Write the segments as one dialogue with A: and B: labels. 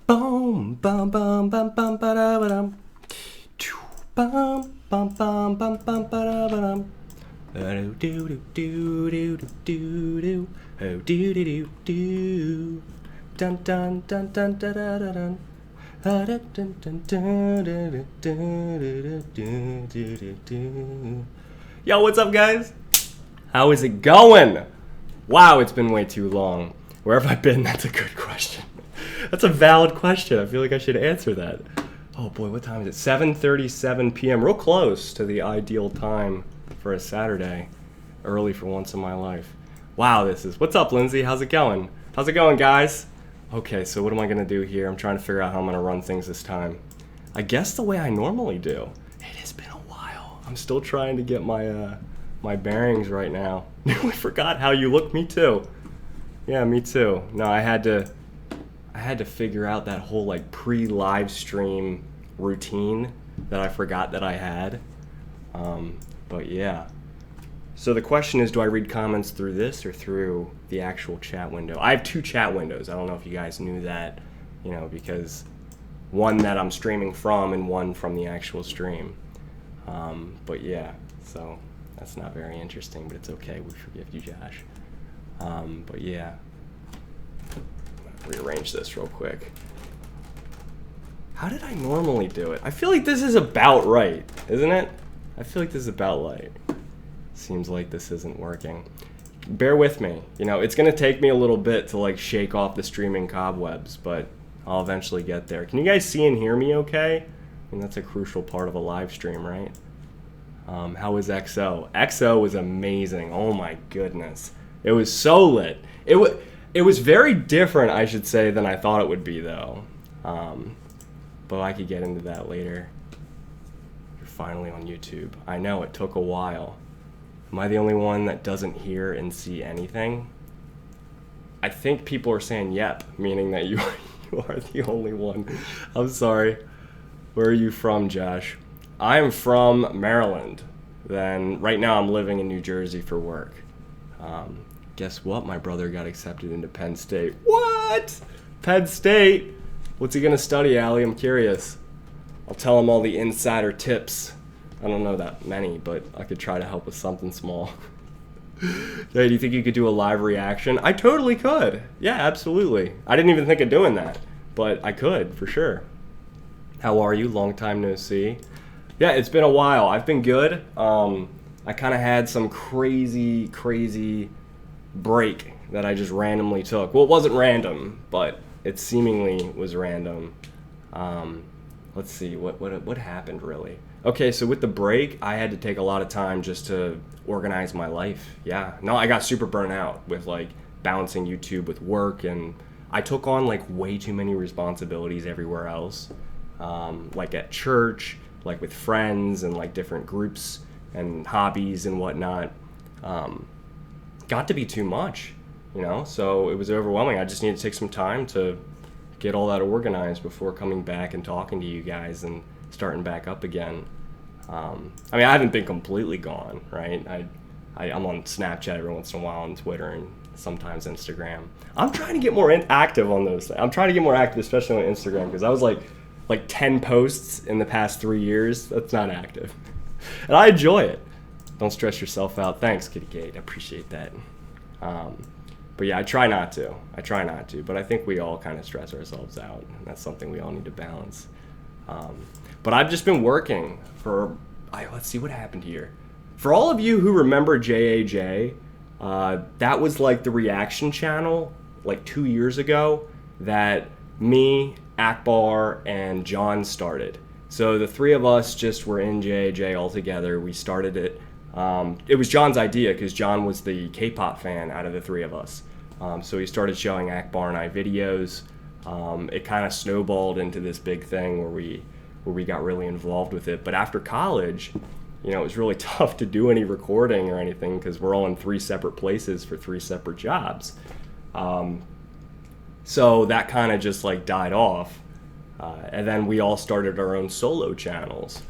A: Boom, bum, bum, bum, bum, ba-da-ba-dum. Bum, bum, bum, bum, bum, ba-da-ba-dum. Do-do-do-do-do-do-do. Oh, do-do-do-do. Dun, dun, dun, dun, da-da-da-dun. Yo, what's up, guys? How is it going? Wow, it's been way too long. Where have I been? That's a good question. That's a valid question. I feel like I should answer that. Oh boy, what time is it? 7:37 p.m. Real close to the ideal time for a Saturday. Early for once in my life. Wow, this is... What's up, Lindsay? How's it going? How's it going, guys? Okay, so what am I going to do here? I'm trying to figure out how I'm going to run things this time. I guess the way I normally do. It has been a while. I'm still trying to get my bearings right now. I forgot how you look. Me too. Yeah, me too. No, I had to figure out that whole like pre-live stream routine that I forgot that I had. But yeah. So the question is, do I read comments through this or through the actual chat window? I have two chat windows. I don't know if you guys knew that, because one that I'm streaming from and one from the actual stream. But yeah, so that's not very interesting, but it's okay. We forgive you, Josh. But yeah. Rearrange this real quick. How did I normally do it? I feel like this is about right, isn't it? I feel like this is about right. Seems like this isn't working. Bear with me. It's gonna take me a little bit to like shake off the streaming cobwebs, but I'll eventually get there. Can you guys see and hear me okay? I mean, that's a crucial part of a live stream, right? How was XO? XO was amazing. Oh my goodness. It was so lit. It was very different, I should say, than I thought it would be, though. But I could get into that later. You're finally on YouTube. I know, it took a while. Am I the only one that doesn't hear and see anything? I think people are saying yep, meaning that you are the only one. I'm sorry. Where are you from, Josh? I am from Maryland. Then right now I'm living in New Jersey for work. Guess what? My brother got accepted into Penn State. What? Penn State? What's he gonna study, Allie? I'm curious. I'll tell him all the insider tips. I don't know that many, but I could try to help with something small. Hey, do you think you could do a live reaction? I totally could. Yeah, absolutely. I didn't even think of doing that, but I could, for sure. How are you? Long time no see. Yeah, it's been a while. I've been good. I kind of had some crazy break that I just randomly took. Well, it wasn't random, but it seemingly was random. Let's see, what happened really? Okay, so with the break, I had to take a lot of time just to organize my life. Yeah, no, I got super burnt out with like balancing YouTube with work, and I took on like way too many responsibilities everywhere else, like at church, like with friends and like different groups and hobbies and whatnot. Got to be too much, so it was overwhelming. I just needed to take some time to get all that organized before coming back and talking to you guys and starting back up again. I mean, I haven't been completely gone, right? I'm on Snapchat every once in a while, and Twitter, and sometimes Instagram. I'm trying to get more active on those things. I'm trying to get more active, especially on Instagram, because I was like 10 posts in the past 3 years. That's not active. And I enjoy it. Don't stress yourself out. Thanks, Kitty Kate. I appreciate that. But yeah, I try not to. But I think we all kind of stress ourselves out. And that's something we all need to balance. But I've just been working for... let's see what happened here. For all of you who remember JAJ, that was like the reaction channel like 2 years ago that me, Akbar, and John started. So the three of us just were in JAJ all together. We started it. It was John's idea because John was the K-pop fan out of the three of us. So he started showing Akbar and I videos. It kind of snowballed into this big thing where we got really involved with it. But after college, it was really tough to do any recording or anything because we're all in 3 separate places for 3 separate jobs. So that kind of just like died off. And then we all started our own solo channels.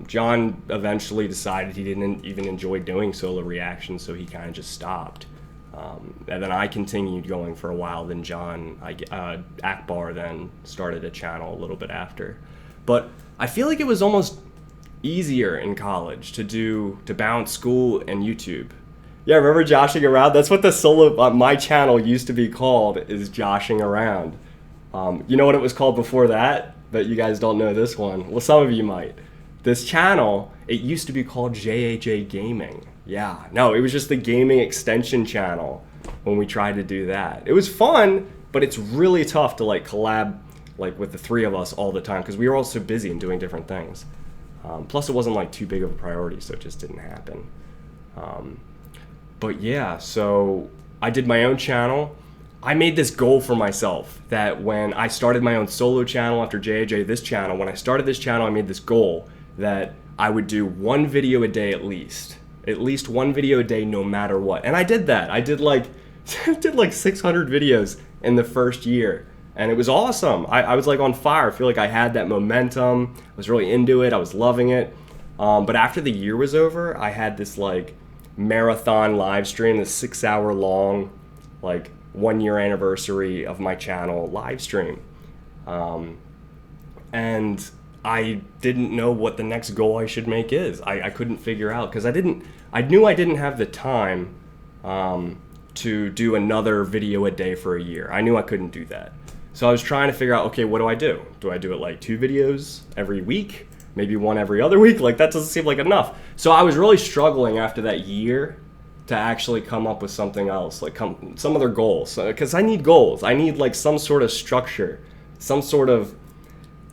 A: John eventually decided he didn't even enjoy doing solo reactions, so he kind of just stopped. And then I continued going for a while. Then Akbar then started a channel a little bit after. But I feel like it was almost easier in college to balance school and YouTube. Yeah, remember joshing around? That's what the solo my channel used to be called, is joshing around. You know what it was called before that? But you guys don't know this one. Well, some of you might. This channel, it used to be called JAJ Gaming. Yeah, no, it was just the gaming extension channel when we tried to do that. It was fun, but it's really tough to like collab like with the three of us all the time because we were all so busy and doing different things. Plus, it wasn't like too big of a priority, so it just didn't happen. But yeah, so I did my own channel. I made this goal for myself that when I started my own solo channel after JAJ, this channel, when I started this channel, I made this goal that I would do one video a day at least one video a day no matter what. And I did that. I did like 600 videos in the first year. And it was awesome. I was like on fire. I feel like I had that momentum. I was really into it. I was loving it. But after the year was over, I had this like marathon live stream, this 6-hour long, like 1 year anniversary of my channel live stream. And I didn't know what the next goal I should make is. I couldn't figure out because I knew I didn't have the time to do another video a day for a year. I knew I couldn't do that. So I was trying to figure out, okay, what do I do? Do I do it like 2 videos every week? Maybe 1 every other week? Like that doesn't seem like enough. So I was really struggling after that year to actually come up with something else, like some other goals. Because I need goals. I need like some sort of structure, some sort of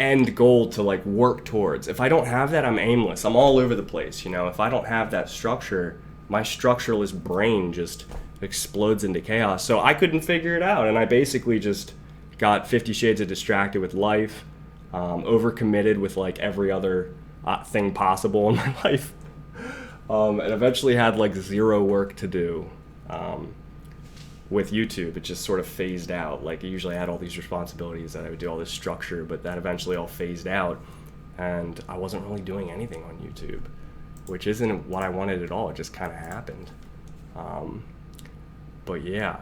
A: end goal to like work towards. If I don't have that, I'm aimless. I'm all over the place, you know. If I don't have that structure, my structureless brain just explodes into chaos. So I couldn't figure it out, and I basically just got 50 Shades of distracted with life, overcommitted with like every other thing possible in my life, and eventually had like 0 work to do. With YouTube, it just sort of phased out. Like usually I had all these responsibilities that I would do all this structure, but that eventually all phased out, and I wasn't really doing anything on YouTube, which isn't what I wanted at all. It just kind of happened. But yeah.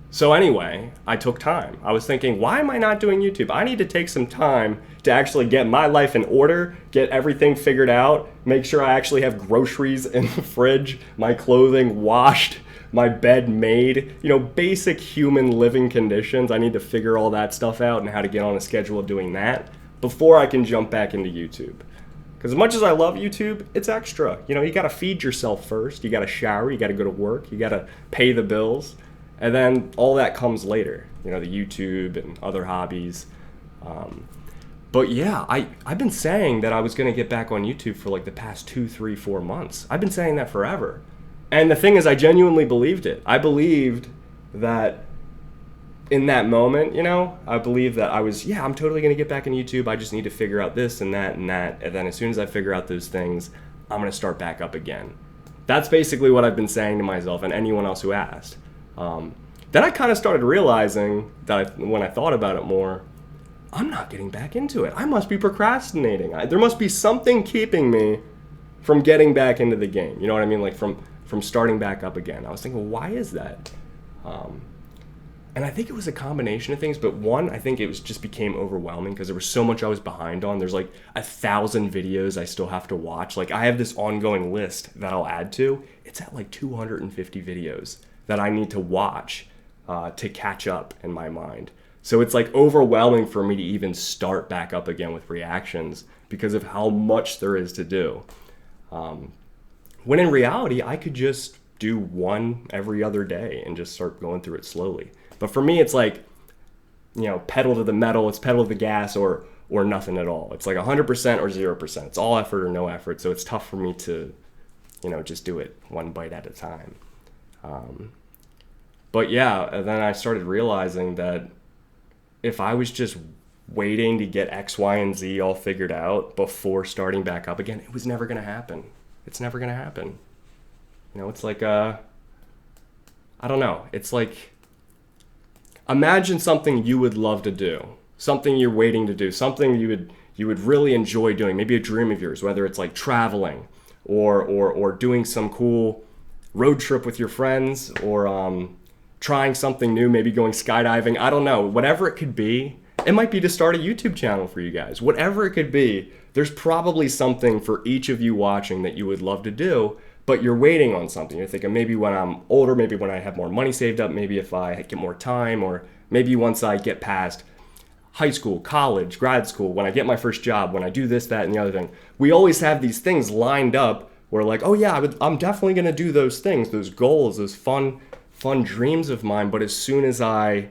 A: So anyway, I took time. I was thinking, why am I not doing YouTube? I need to take some time to actually get my life in order, get everything figured out, make sure I actually have groceries in the fridge, my clothing washed, my bed made, you know, basic human living conditions. I need to figure all that stuff out and how to get on a schedule of doing that before I can jump back into YouTube. Because as much as I love YouTube, it's extra. You know, you got to feed yourself first. You got to shower. You got to go to work. You got to pay the bills. And then all that comes later, you know, the YouTube and other hobbies. But yeah, I've been saying that I was going to get back on YouTube for like the past 2, 3, 4 months. I've been saying that forever. And the thing is, I genuinely believed it. I believed that in that moment, you know, I believed that I'm totally going to get back on YouTube. I just need to figure out this and that and that. And then as soon as I figure out those things, I'm going to start back up again. That's basically what I've been saying to myself and anyone else who asked. Then I kind of started realizing that when I thought about it more, I'm not getting back into it. I must be procrastinating. There must be something keeping me from getting back into the game. You know what I mean? Like from starting back up again. I was thinking, well, why is that? And I think it was a combination of things, but one, I think it just became overwhelming because there was so much I was behind on. There's like 1,000 videos I still have to watch. Like I have this ongoing list that I'll add to. It's at like 250 videos that I need to watch to catch up in my mind. So it's like overwhelming for me to even start back up again with reactions because of how much there is to do. When in reality, I could just do one every other day and just start going through it slowly. But for me, it's like, you know, pedal to the metal, it's pedal to the gas or nothing at all. It's like 100% or 0%. It's all effort or no effort. So it's tough for me to, you know, just do it one bite at a time. But yeah, and then I started realizing that if I was just waiting to get X, Y, and Z all figured out before starting back up again, it was never going to happen. It's never going to happen. You know, it's like, I don't know. It's like, imagine something you would love to do, something you're waiting to do, something you would really enjoy doing, maybe a dream of yours, whether it's like traveling or doing some cool road trip with your friends, or trying something new, maybe going skydiving. I don't know. Whatever it could be. It might be to start a YouTube channel for you guys. Whatever it could be, there's probably something for each of you watching that you would love to do, but you're waiting on something. You're thinking maybe when I'm older, maybe when I have more money saved up, maybe if I get more time, or maybe once I get past high school, college, grad school, when I get my first job, when I do this, that, and the other thing. We always have these things lined up where like, oh yeah, I'm definitely gonna do those things, those goals, those fun dreams of mine, but as soon as I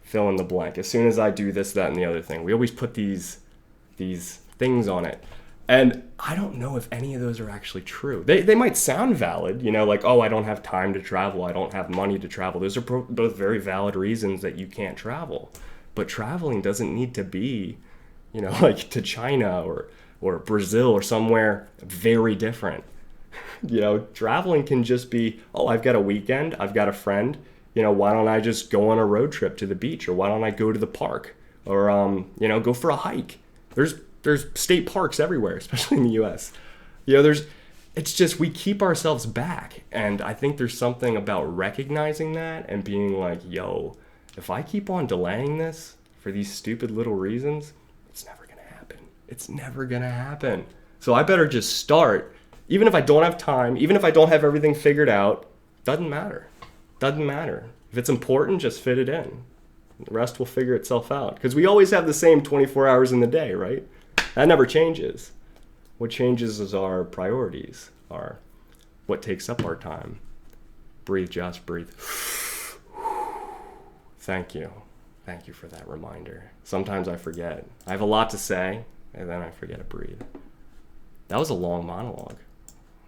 A: fill in the blank, as soon as I do this, that, and the other thing, we always put these things on it. And I don't know if any of those are actually true. They might sound valid, you know, like, oh, I don't have time to travel, I don't have money to travel. Those are both very valid reasons that you can't travel. But traveling doesn't need to be, you know, like to China or Brazil or somewhere very different. You know, traveling can just be, oh, I've got a weekend, I've got a friend, you know, why don't I just go on a road trip to the beach, or why don't I go to the park, or you know, go for a hike. There's state parks everywhere, especially in the US. You know, it's just we keep ourselves back, and I think there's something about recognizing that and being like, yo, if I keep on delaying this for these stupid little reasons, it's never gonna happen. It's never gonna happen. So I better just start, even if I don't have time, even if I don't have everything figured out. Doesn't matter. Doesn't matter. If it's important, just fit it in. The rest will figure itself out. Because we always have the same 24 hours in the day, right? That never changes. What changes is our priorities, what takes up our time. Breathe, Josh, breathe. Thank you. Thank you for that reminder. Sometimes I forget. I have a lot to say, and then I forget to breathe. That was a long monologue.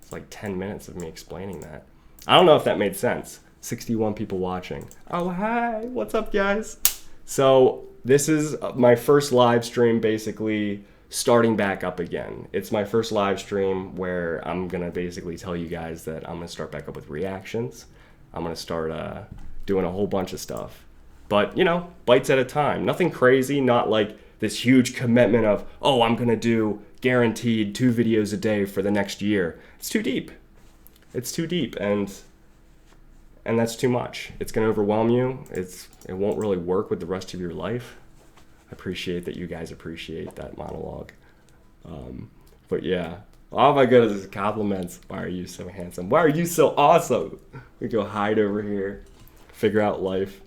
A: It's like 10 minutes of me explaining that. I don't know if that made sense. 61 people watching. Oh, hi. What's up, guys? So this is my first live stream, basically starting back up again. It's my first live stream where I'm going to basically tell you guys that I'm going to start back up with reactions. I'm going to start doing a whole bunch of stuff. But, you know, bites at a time. Nothing crazy, not like this huge commitment of, oh, I'm going to do guaranteed 2 videos a day for the next year. It's too deep. It's too deep, and that's too much. It's going to overwhelm you. It won't really work with the rest of your life. I appreciate that you guys appreciate that monologue. But yeah. Oh my goodness, compliments. Why are you so handsome? Why are you so awesome? We go hide over here, figure out life.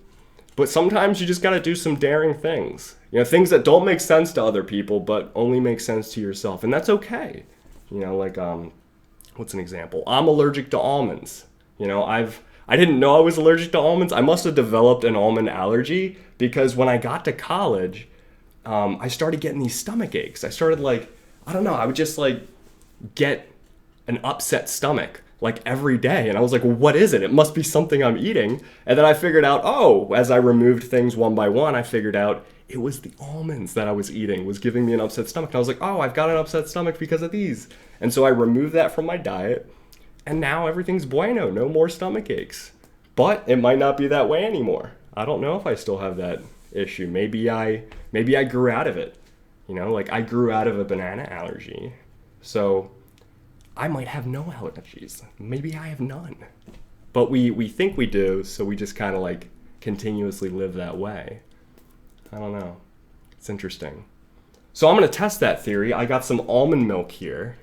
A: But sometimes you just got to do some daring things. You know, things that don't make sense to other people, but only make sense to yourself. And that's okay. You know, like, what's an example? I'm allergic to almonds. You know, I didn't know I was allergic to almonds. I must have developed an almond allergy because when I got to college, I started getting these stomach aches. I started like, I don't know, I would just like get an upset stomach like every day. And I was like, well, what is it? It must be something I'm eating. And then I figured out, oh, as I removed things one by one, I figured out it was the almonds that I was eating was giving me an upset stomach. And I was like, oh, I've got an upset stomach because of these. And so I removed that from my diet. And now everything's bueno, no more stomach aches. But it might not be that way anymore. I don't know if I still have that issue. Maybe I grew out of it. You know, like I grew out of a banana allergy. So I might have no allergies. Maybe I have none. But we think we do, so we just kind of like continuously live that way. I don't know. It's interesting. So I'm going to test that theory. I got some almond milk here.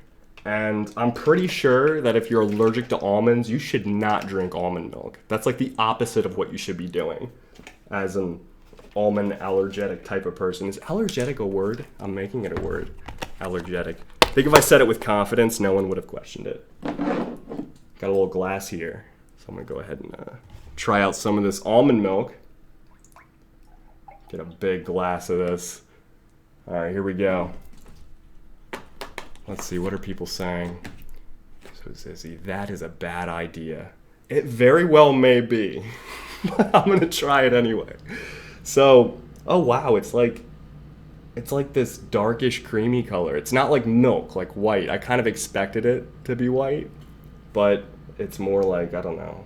A: And I'm pretty sure that if you're allergic to almonds, you should not drink almond milk. That's like the opposite of what you should be doing as an almond allergic type of person. Is allergic a word? I'm making it a word. Allergic. I think if I said it with confidence, no one would have questioned it. Got a little glass here. So I'm going to go ahead and try out some of this almond milk. Get a big glass of this. All right, here we go. Let's see, what are people saying? So Zizzy, that is a bad idea. It very well may be, but I'm gonna try it anyway. So, oh wow, it's like this darkish creamy color. It's not like milk, like white. I kind of expected it to be white, but it's more like, I don't know.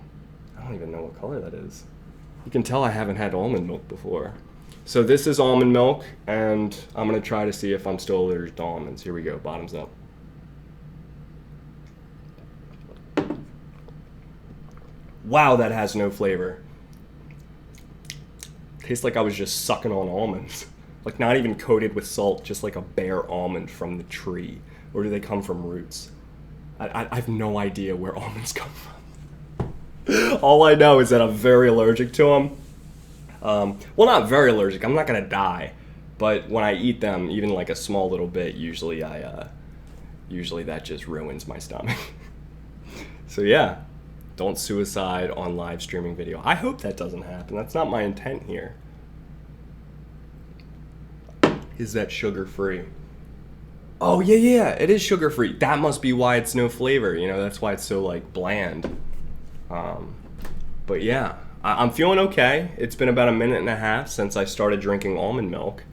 A: I don't even know what color that is. You can tell I haven't had almond milk before. So this is almond milk, and I'm going to try to see if I'm still allergic to almonds. Here we go, bottoms up. Wow, that has no flavor. Tastes like I was just sucking on almonds. Like not even coated with salt, just like a bare almond from the tree. Or do they come from roots? I have no idea where almonds come from. All I know is that I'm very allergic to them. Well, not very allergic. I'm not gonna die. But when I eat them, even like a small little bit, usually that just ruins my stomach. So yeah, don't suicide on live streaming video. I hope that doesn't happen. That's not my intent here. Is that sugar-free? Oh, yeah, it is sugar-free. That must be why it's no flavor. You know, that's why it's so, like, bland. But yeah, I'm feeling okay. It's been about a minute and a half since I started drinking almond milk.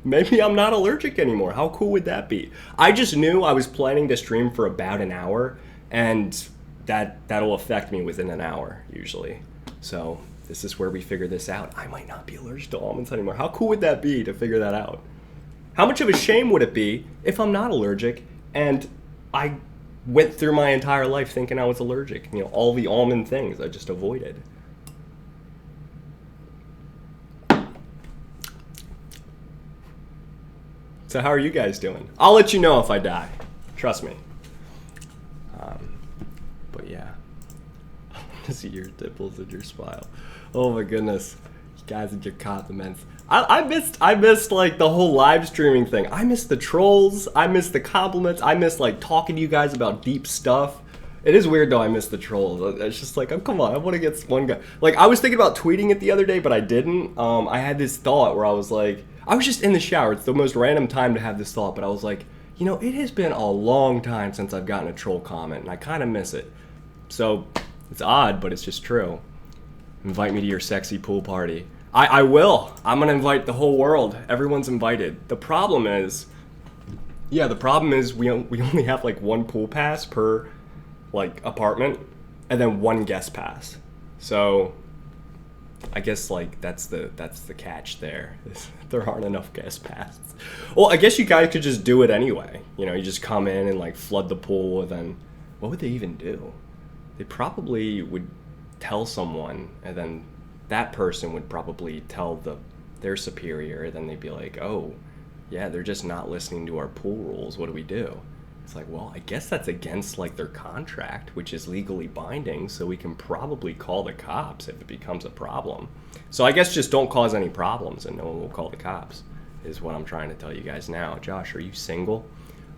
A: Maybe I'm not allergic anymore. How cool would that be? I just knew I was planning to stream for about an hour, and that'll affect me within an hour, usually. So this is where we figure this out. I might not be allergic to almonds anymore. How cool would that be to figure that out? How much of a shame would it be if I'm not allergic and I went through my entire life thinking I was allergic? You know, all the almond things I just avoided. So how are you guys doing? I'll let you know if I die. Trust me. But yeah. I want to see your dimples and your smile. Oh my goodness. You guys and your compliments. I missed like the whole live streaming thing. I missed the trolls. I missed the compliments. I missed like talking to you guys about deep stuff. It is weird though, I missed the trolls. It's just like, oh, come on, I want to get one guy. Like, I was thinking about tweeting it the other day, but I didn't. I had this thought where I was like, I was just in the shower. It's the most random time to have this thought, but I was like, you know, it has been a long time since I've gotten a troll comment, and I kind of miss it. So, it's odd, but it's just true. Invite me to your sexy pool party. I will. I'm going to invite the whole world. Everyone's invited. The problem is we only have like one pool pass per like apartment and then one guest pass. So I guess like that's the catch there. There aren't enough guest passes. Well, I guess you guys could just do it anyway. You know, you just come in and like flood the pool, and then what would they even do? They probably would tell someone, and then that person would probably tell their superior, and then they'd be like, oh, yeah, they're just not listening to our pool rules. What do we do? It's like, well, I guess that's against like their contract, which is legally binding, so we can probably call the cops if it becomes a problem. So I guess just don't cause any problems and no one will call the cops, is what I'm trying to tell you guys now. Josh, are you single?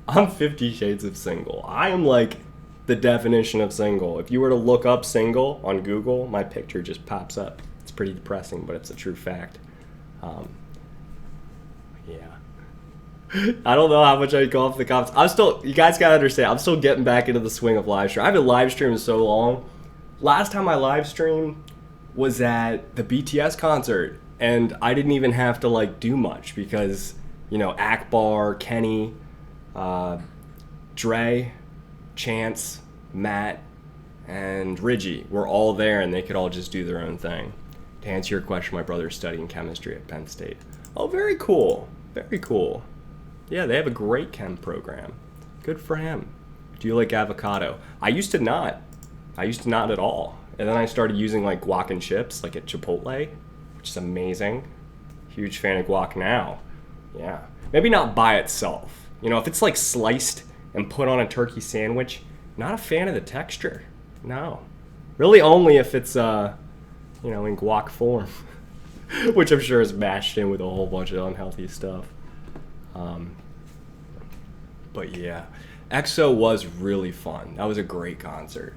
A: I'm 50 Shades of Single. I am like the definition of single. If you were to look up single on Google, my picture just pops up. It's pretty depressing, but it's a true fact. Yeah. I don't know how much I go off the comments. You guys gotta understand, I'm still getting back into the swing of live stream. I haven't live streamed so long. Last time I live streamed was at the BTS concert, and I didn't even have to like do much because, you know, Akbar, Kenny, Dre, Chance, Matt, and Ridgie were all there, and they could all just do their own thing. To answer your question, my brother's studying chemistry at Penn State. Oh, very cool. Very cool. Yeah, they have a great chem program. Good for him. Do you like avocado? I used to not. At all. And then I started using like guac and chips, like at Chipotle, which is amazing. Huge fan of guac now. Yeah. Maybe not by itself. You know, if it's like sliced and put on a turkey sandwich, not a fan of the texture. No. Really only if it's, you know, in guac form, which I'm sure is mashed in with a whole bunch of unhealthy stuff. But yeah, EXO was really fun. That was a great concert.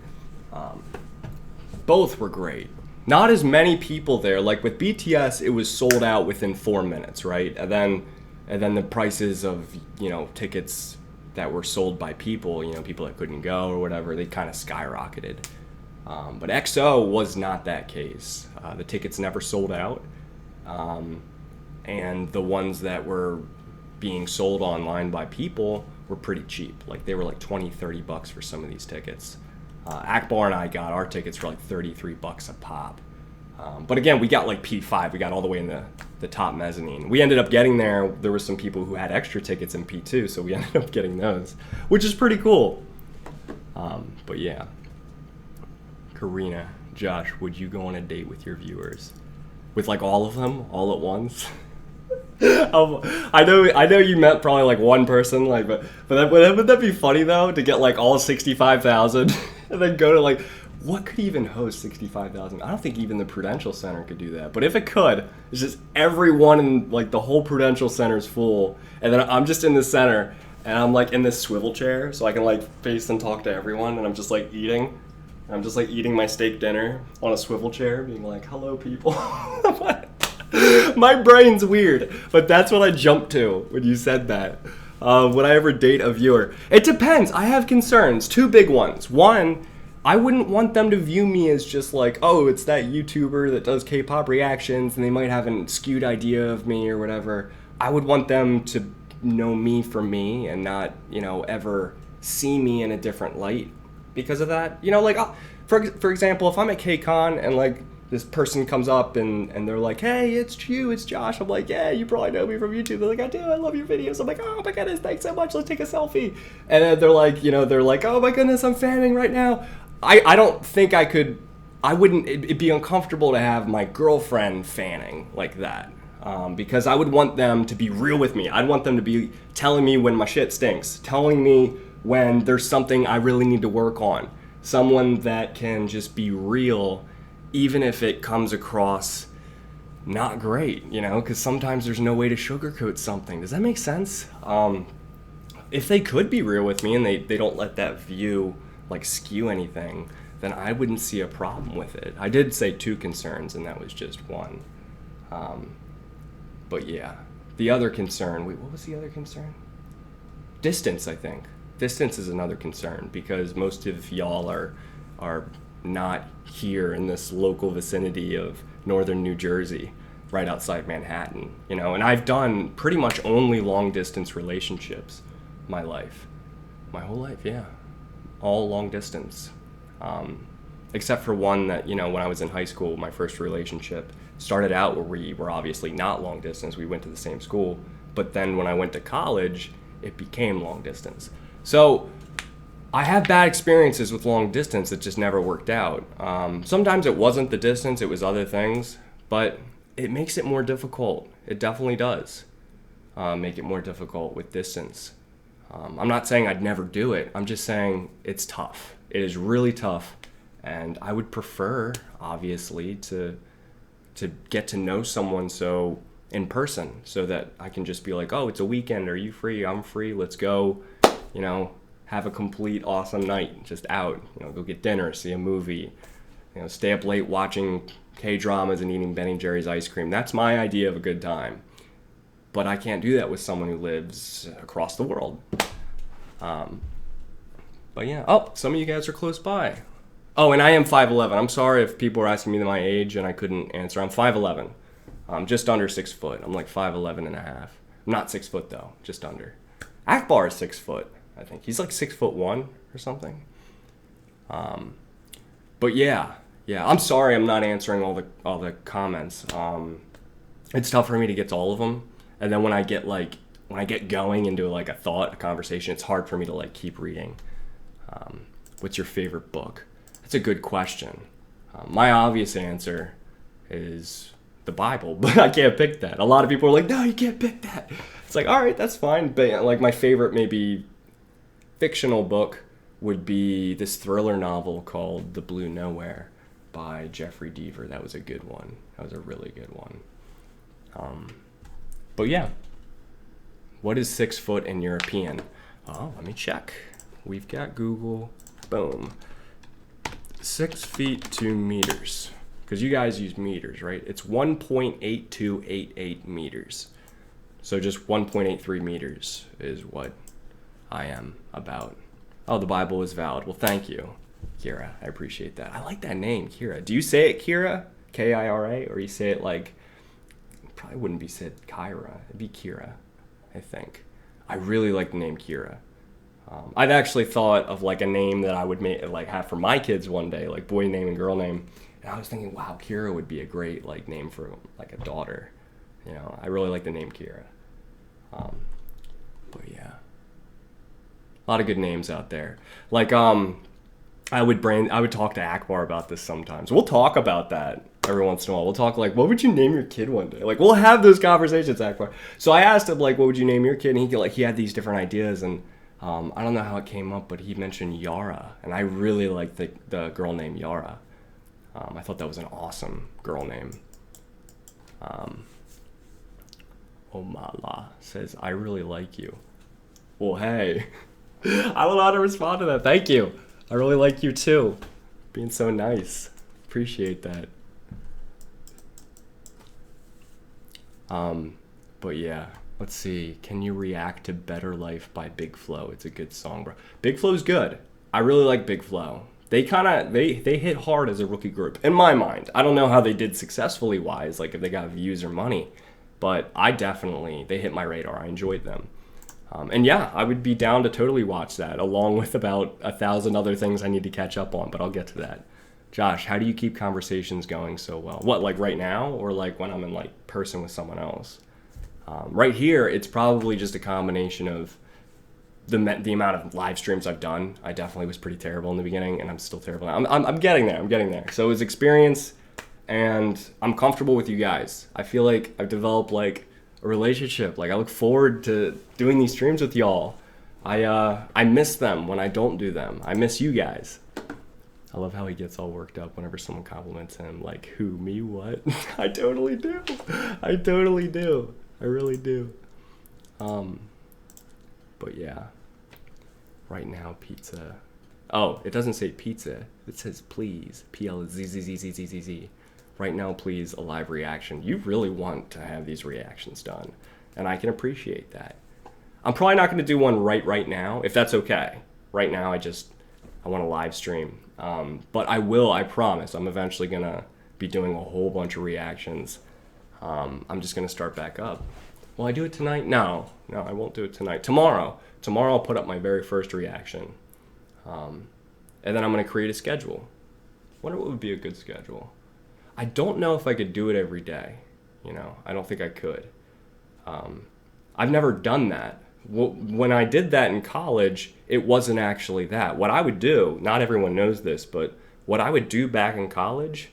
A: Both were great. Not as many people there. Like with BTS, it was sold out within 4 minutes, right? And then the prices of, you know, tickets that were sold by people, you know, people that couldn't go or whatever, they kind of skyrocketed. But EXO was not that case. The tickets never sold out. And the ones that were being sold online by people were pretty cheap. Like they were like $20-$30 for some of these tickets. Akbar and I got our tickets for like $33 a pop. But again, we got like P5. We got all the way in the top mezzanine. We ended up getting there. There were some people who had extra tickets in P2, so we ended up getting those, which is pretty cool. But yeah. Karina, Josh, would you go on a date with your viewers? With like all of them, all at once? I know you meant probably like one person, like, but would that be funny though to get like all 65,000 and then go to like, what could even host 65,000? I don't think even the Prudential Center could do that. But if it could, it's just everyone in like the whole Prudential Center is full, and then I'm just in the center, and I'm like in this swivel chair, so I can like face and talk to everyone, and I'm just like eating. I'm just like eating my steak dinner on a swivel chair, being like, "Hello, people." My brain's weird, but that's what I jumped to when you said that. Would I ever date a viewer? It depends. I have concerns. Two big ones. One, I wouldn't want them to view me as just like, oh, it's that YouTuber that does K-pop reactions, and they might have a skewed idea of me or whatever. I would want them to know me for me and not, ever see me in a different light because of that. Like, for example, if I'm at KCON and like this person comes up and they're like, hey, it's you, it's Josh. I'm like, yeah, you probably know me from YouTube. They're like, I do, I love your videos. I'm like, oh my goodness, thanks so much, let's take a selfie. And then they're like, oh my goodness, I'm fanning right now. I don't think it'd be uncomfortable to have my girlfriend fanning like that. Because I would want them to be real with me. I'd want them to be telling me when my shit stinks, telling me when there's something I really need to work on. Someone that can just be real, even if it comes across not great, because sometimes there's no way to sugarcoat something. Does that make sense? If they could be real with me and they don't let that view like skew anything, then I wouldn't see a problem with it. I did say two concerns, and that was just one. But yeah, the other concern, what was the other concern? Distance, I think. Distance is another concern because most of y'all are not here in this local vicinity of northern New Jersey, right outside Manhattan, and I've done pretty much only long distance relationships my whole life, yeah, all long distance, except for one that, when I was in high school, my first relationship started out where we were obviously not long distance, we went to the same school, but then when I went to college, it became long distance. So I have bad experiences with long distance that just never worked out. Sometimes it wasn't the distance, it was other things, but it makes it more difficult. It definitely does make it more difficult with distance. I'm not saying I'd never do it. I'm just saying it's tough. It is really tough, and I would prefer, obviously, to get to know someone in person so that I can just be like, oh, it's a weekend. Are you free? I'm free. Let's go, have a complete awesome night just out, go get dinner, see a movie, stay up late watching K-dramas and eating Ben & Jerry's ice cream. That's my idea of a good time. But I can't do that with someone who lives across the world. But yeah, some of you guys are close by. Oh, and I am 5'11". I'm sorry if people are asking me my age and I couldn't answer. I'm 5'11". I'm just under 6 foot. I'm like 5'11 and a half. I'm not 6 foot though, just under. Akbar is 6 foot. I think he's like 6'1" or something. But yeah. I'm sorry I'm not answering all the comments. It's tough for me to get to all of them, and then when I get going into like a conversation, it's hard for me to like keep reading. What's your favorite book? That's a good question. My obvious answer is the Bible, but I can't pick that. A lot of people are like, no, you can't pick that. It's like, all right, that's fine. But like my favorite maybe fictional book would be this thriller novel called The Blue Nowhere by Jeffrey Deaver. That was a good one. That was a really good one. But yeah, what is 6 foot in European? Oh, let me check. We've got Google. Boom. 6 feet 2 meters. Because you guys use meters, right? It's 1.8288 meters. So just 1.83 meters is what I am about. Oh, the Bible is valid. Well, thank you, Kira. I appreciate that. I like that name, Kira. Do you say it Kira? K-I-R-A? Or you say it like, probably wouldn't be said Kyra. It'd be Kira, I think. I really like the name Kira. I've actually thought of like a name that I would have for my kids one day, like boy name and girl name. And I was thinking, wow, Kira would be a great like name for like a daughter. I really like the name Kira. But yeah, a lot of good names out there. Like I would talk to Akbar about this sometimes. We'll talk about that every once in a while. We'll talk like, what would you name your kid one day? Like, we'll have those conversations, Akbar. So I asked him like, what would you name your kid? And he had these different ideas, and I don't know how it came up, but he mentioned Yara, and I really liked the girl named Yara. I thought that was an awesome girl name. Omala says, I really like you. Well, hey, I don't know how to respond to that. Thank you. I really like you too. Being so nice. Appreciate that. But yeah, let's see. Can you react to Better Life by Big Flo? It's a good song, bro. Big Flo's good. I really like Big Flo. They hit hard as a rookie group, in my mind. I don't know how they did successfully wise, like if they got views or money, but they hit my radar. I enjoyed them. And yeah, I would be down to totally watch that, along with about 1,000 other things I need to catch up on, but I'll get to that. Josh, how do you keep conversations going so well? What, like right now, or like when I'm in like person with someone else? Right here, it's probably just a combination of the amount of live streams I've done. I definitely was pretty terrible in the beginning, and I'm still terrible now. I'm getting there. I'm getting there. So it was experience, and I'm comfortable with you guys. I feel like I've developed like a relationship. Like I look forward to doing these streams with y'all. I miss them when I don't do them. I miss you guys. I love how he gets all worked up whenever someone compliments him. Like, who, me, what? I totally do. I totally do. I really do. But yeah. Right now, pizza. Oh, it doesn't say pizza. It says please. P-L-Z-Z-Z-Z-Z-Z. Right now, please, a live reaction. You really want to have these reactions done. And I can appreciate that. I'm probably not going to do one right now, if that's okay. Right now, I want to live stream. But I promise, I'm eventually going to be doing a whole bunch of reactions. I'm just going to start back up. Will I do it tonight? No, I won't do it tonight. Tomorrow I'll put up my very first reaction. And then I'm going to create a schedule. Wonder what would be a good schedule. I don't know if I could do it every day. I don't think I could. I've never done that. When I did that in college, it wasn't actually that. What I would do, not everyone knows this, but what I would do back in college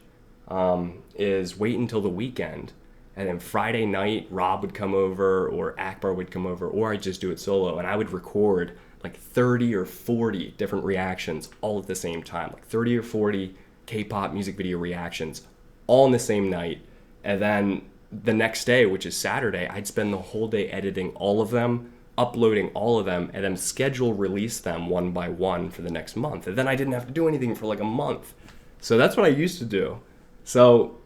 A: is wait until the weekend. And then Friday night, Rob would come over or Akbar would come over, or I'd just do it solo. And I would record like 30 or 40 different reactions all at the same time. Like 30 or 40 K-pop music video reactions all on the same night. And then the next day, which is Saturday, I'd spend the whole day editing all of them, uploading all of them, and then schedule release them one by one for the next month. And then I didn't have to do anything for like a month. So that's what I used to do. So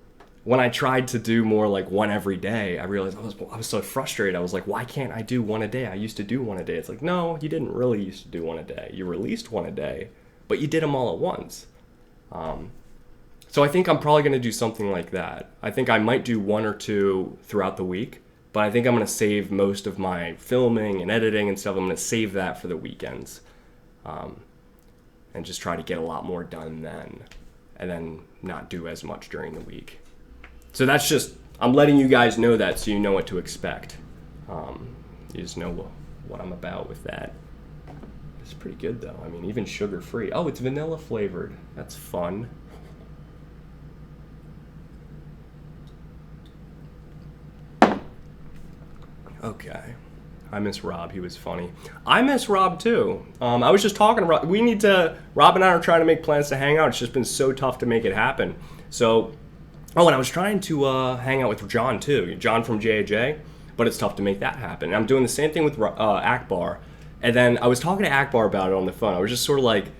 A: when I tried to do more like one every day, I realized I was so frustrated. I was like, why can't I do one a day? I used to do one a day. It's like, no, you didn't really used to do one a day. You released one a day, but you did them all at once. So I think I'm probably going to do something like that. I think I might do one or two throughout the week, but I think I'm going to save most of my filming and editing and stuff. I'm going to save that for the weekends, and just try to get a lot more done then, and then not do as much during the week. So that's just, I'm letting you guys know that so you know what to expect. You just know what I'm about with that. It's pretty good though. I mean, even sugar-free. Oh, it's vanilla flavored. That's fun. Okay. I miss Rob. He was funny. I miss Rob too. I was just talking to Rob. Rob and I are trying to make plans to hang out. It's just been so tough to make it happen. So, and I was trying to hang out with John too. John from J&J, but it's tough to make that happen. And I'm doing the same thing with Akbar. And then I was talking to Akbar about it on the phone. I was just sort of like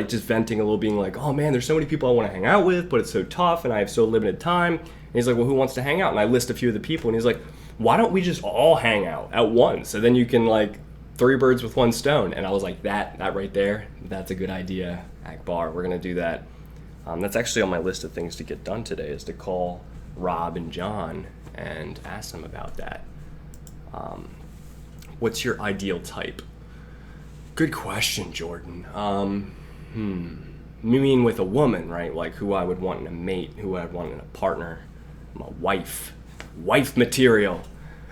A: just venting a little, being like, oh man, there's so many people I want to hang out with, but it's so tough and I have so limited time. And he's like, well, who wants to hang out? And I list a few of the people, and he's like, why don't we just all hang out at once? So then you can like 3 birds with 1 stone. And I was like, that right there, that's a good idea, Akbar. We're gonna do that. That's actually on my list of things to get done today, is to call Rob and John and ask them about that. What's your ideal type? Good question, Jordan. You mean with a woman, right? Like who I would want in a mate, who I'd want in a partner, my wife material.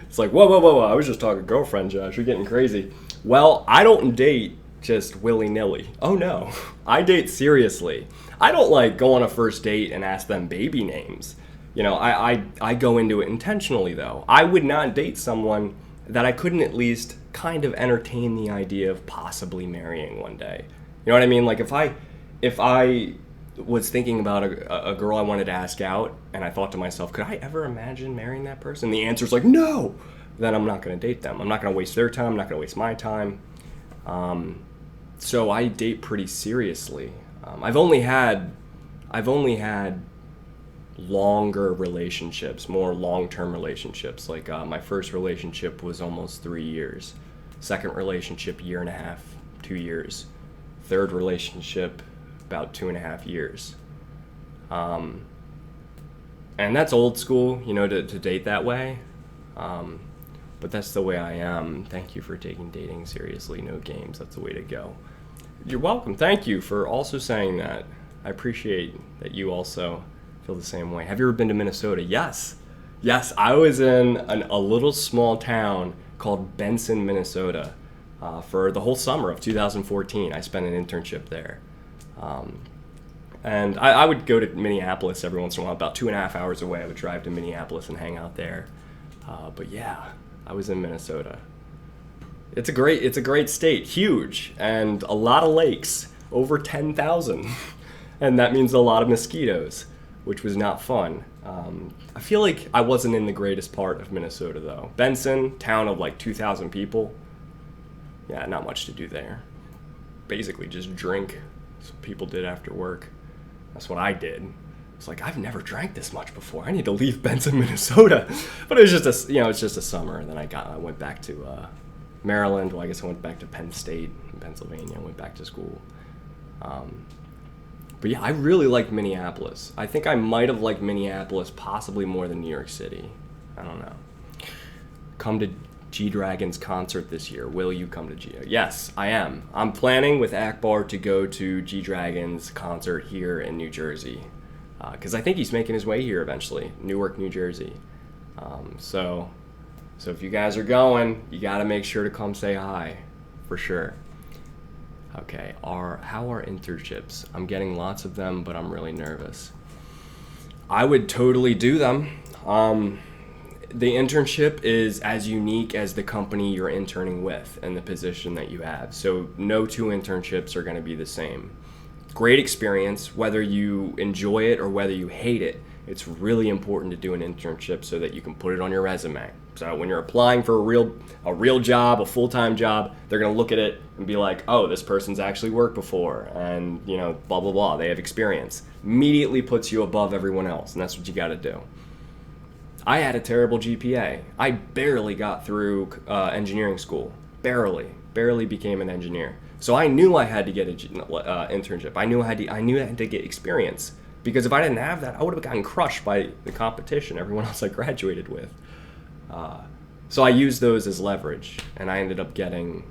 A: It's like, whoa, I was just talking girlfriend, Josh, you're getting crazy. Well, I don't date just willy-nilly. Oh no, I date seriously. I don't like go on a first date and ask them baby names. I go into it intentionally though. I would not date someone that I couldn't at least kind of entertain the idea of possibly marrying one day. You know what I mean? Like if I was thinking about a girl I wanted to ask out and I thought to myself, could I ever imagine marrying that person? The answer's like, no! Then I'm not going to date them. I'm not going to waste their time. I'm not going to waste my time. So I date pretty seriously. I've only had longer relationships, more long-term relationships. Like my first relationship was almost 3 years. Second relationship, 1.5 years, 2 years. Third relationship, about 2.5 years. And that's old school, to date that way. But that's the way I am. Thank you for taking dating seriously. No games. That's the way to go. You're welcome. Thank you for also saying that. I appreciate that you also feel the same way. Have you ever been to Minnesota? Yes. Yes, I was in a little small town called Benson, Minnesota for the whole summer of 2014. I spent an internship there. And I would go to Minneapolis every once in a while, about 2.5 hours away. I would drive to Minneapolis and hang out there. But yeah, I was in Minnesota. It's a great state, huge, and a lot of lakes, over 10,000. And that means a lot of mosquitoes, which was not fun. I feel like I wasn't in the greatest part of Minnesota though. Benson, town of like 2,000 people. Yeah, not much to do there. Basically just drink. That's what people did after work. That's what I did. It's like, I've never drank this much before. I need to leave Benson, Minnesota. But it was just it's just a summer. And then I went back to Maryland. Well, I guess I went back to Penn State in Pennsylvania. I went back to school. But yeah, I really liked Minneapolis. I think I might have liked Minneapolis possibly more than New York City. I don't know. Come to G-Dragon's concert this year. Will you come to G? Yes, I am. I'm planning with Akbar to go to G-Dragon's concert here in New Jersey. Because I think he's making his way here eventually, Newark, New Jersey. So if you guys are going, you got to make sure to come say hi, for sure. Okay, how are internships? I'm getting lots of them, but I'm really nervous. I would totally do them. The internship is as unique as the company you're interning with and the position that you have. So no two internships are going to be the same. Great experience, whether you enjoy it or whether you hate it. It's really important to do an internship so that you can put it on your resume. So when you're applying for a real job, a full-time job, they're going to look at it and be like, oh, this person's actually worked before and, blah, blah, blah. They have experience. Immediately puts you above everyone else, and that's what you got to do. I had a terrible GPA. I barely got through engineering school. Barely became an engineer. So I knew I had to get an internship. I knew I had to get experience. Because if I didn't have that, I would have gotten crushed by the competition, everyone else I graduated with. So I used those as leverage, and I ended up getting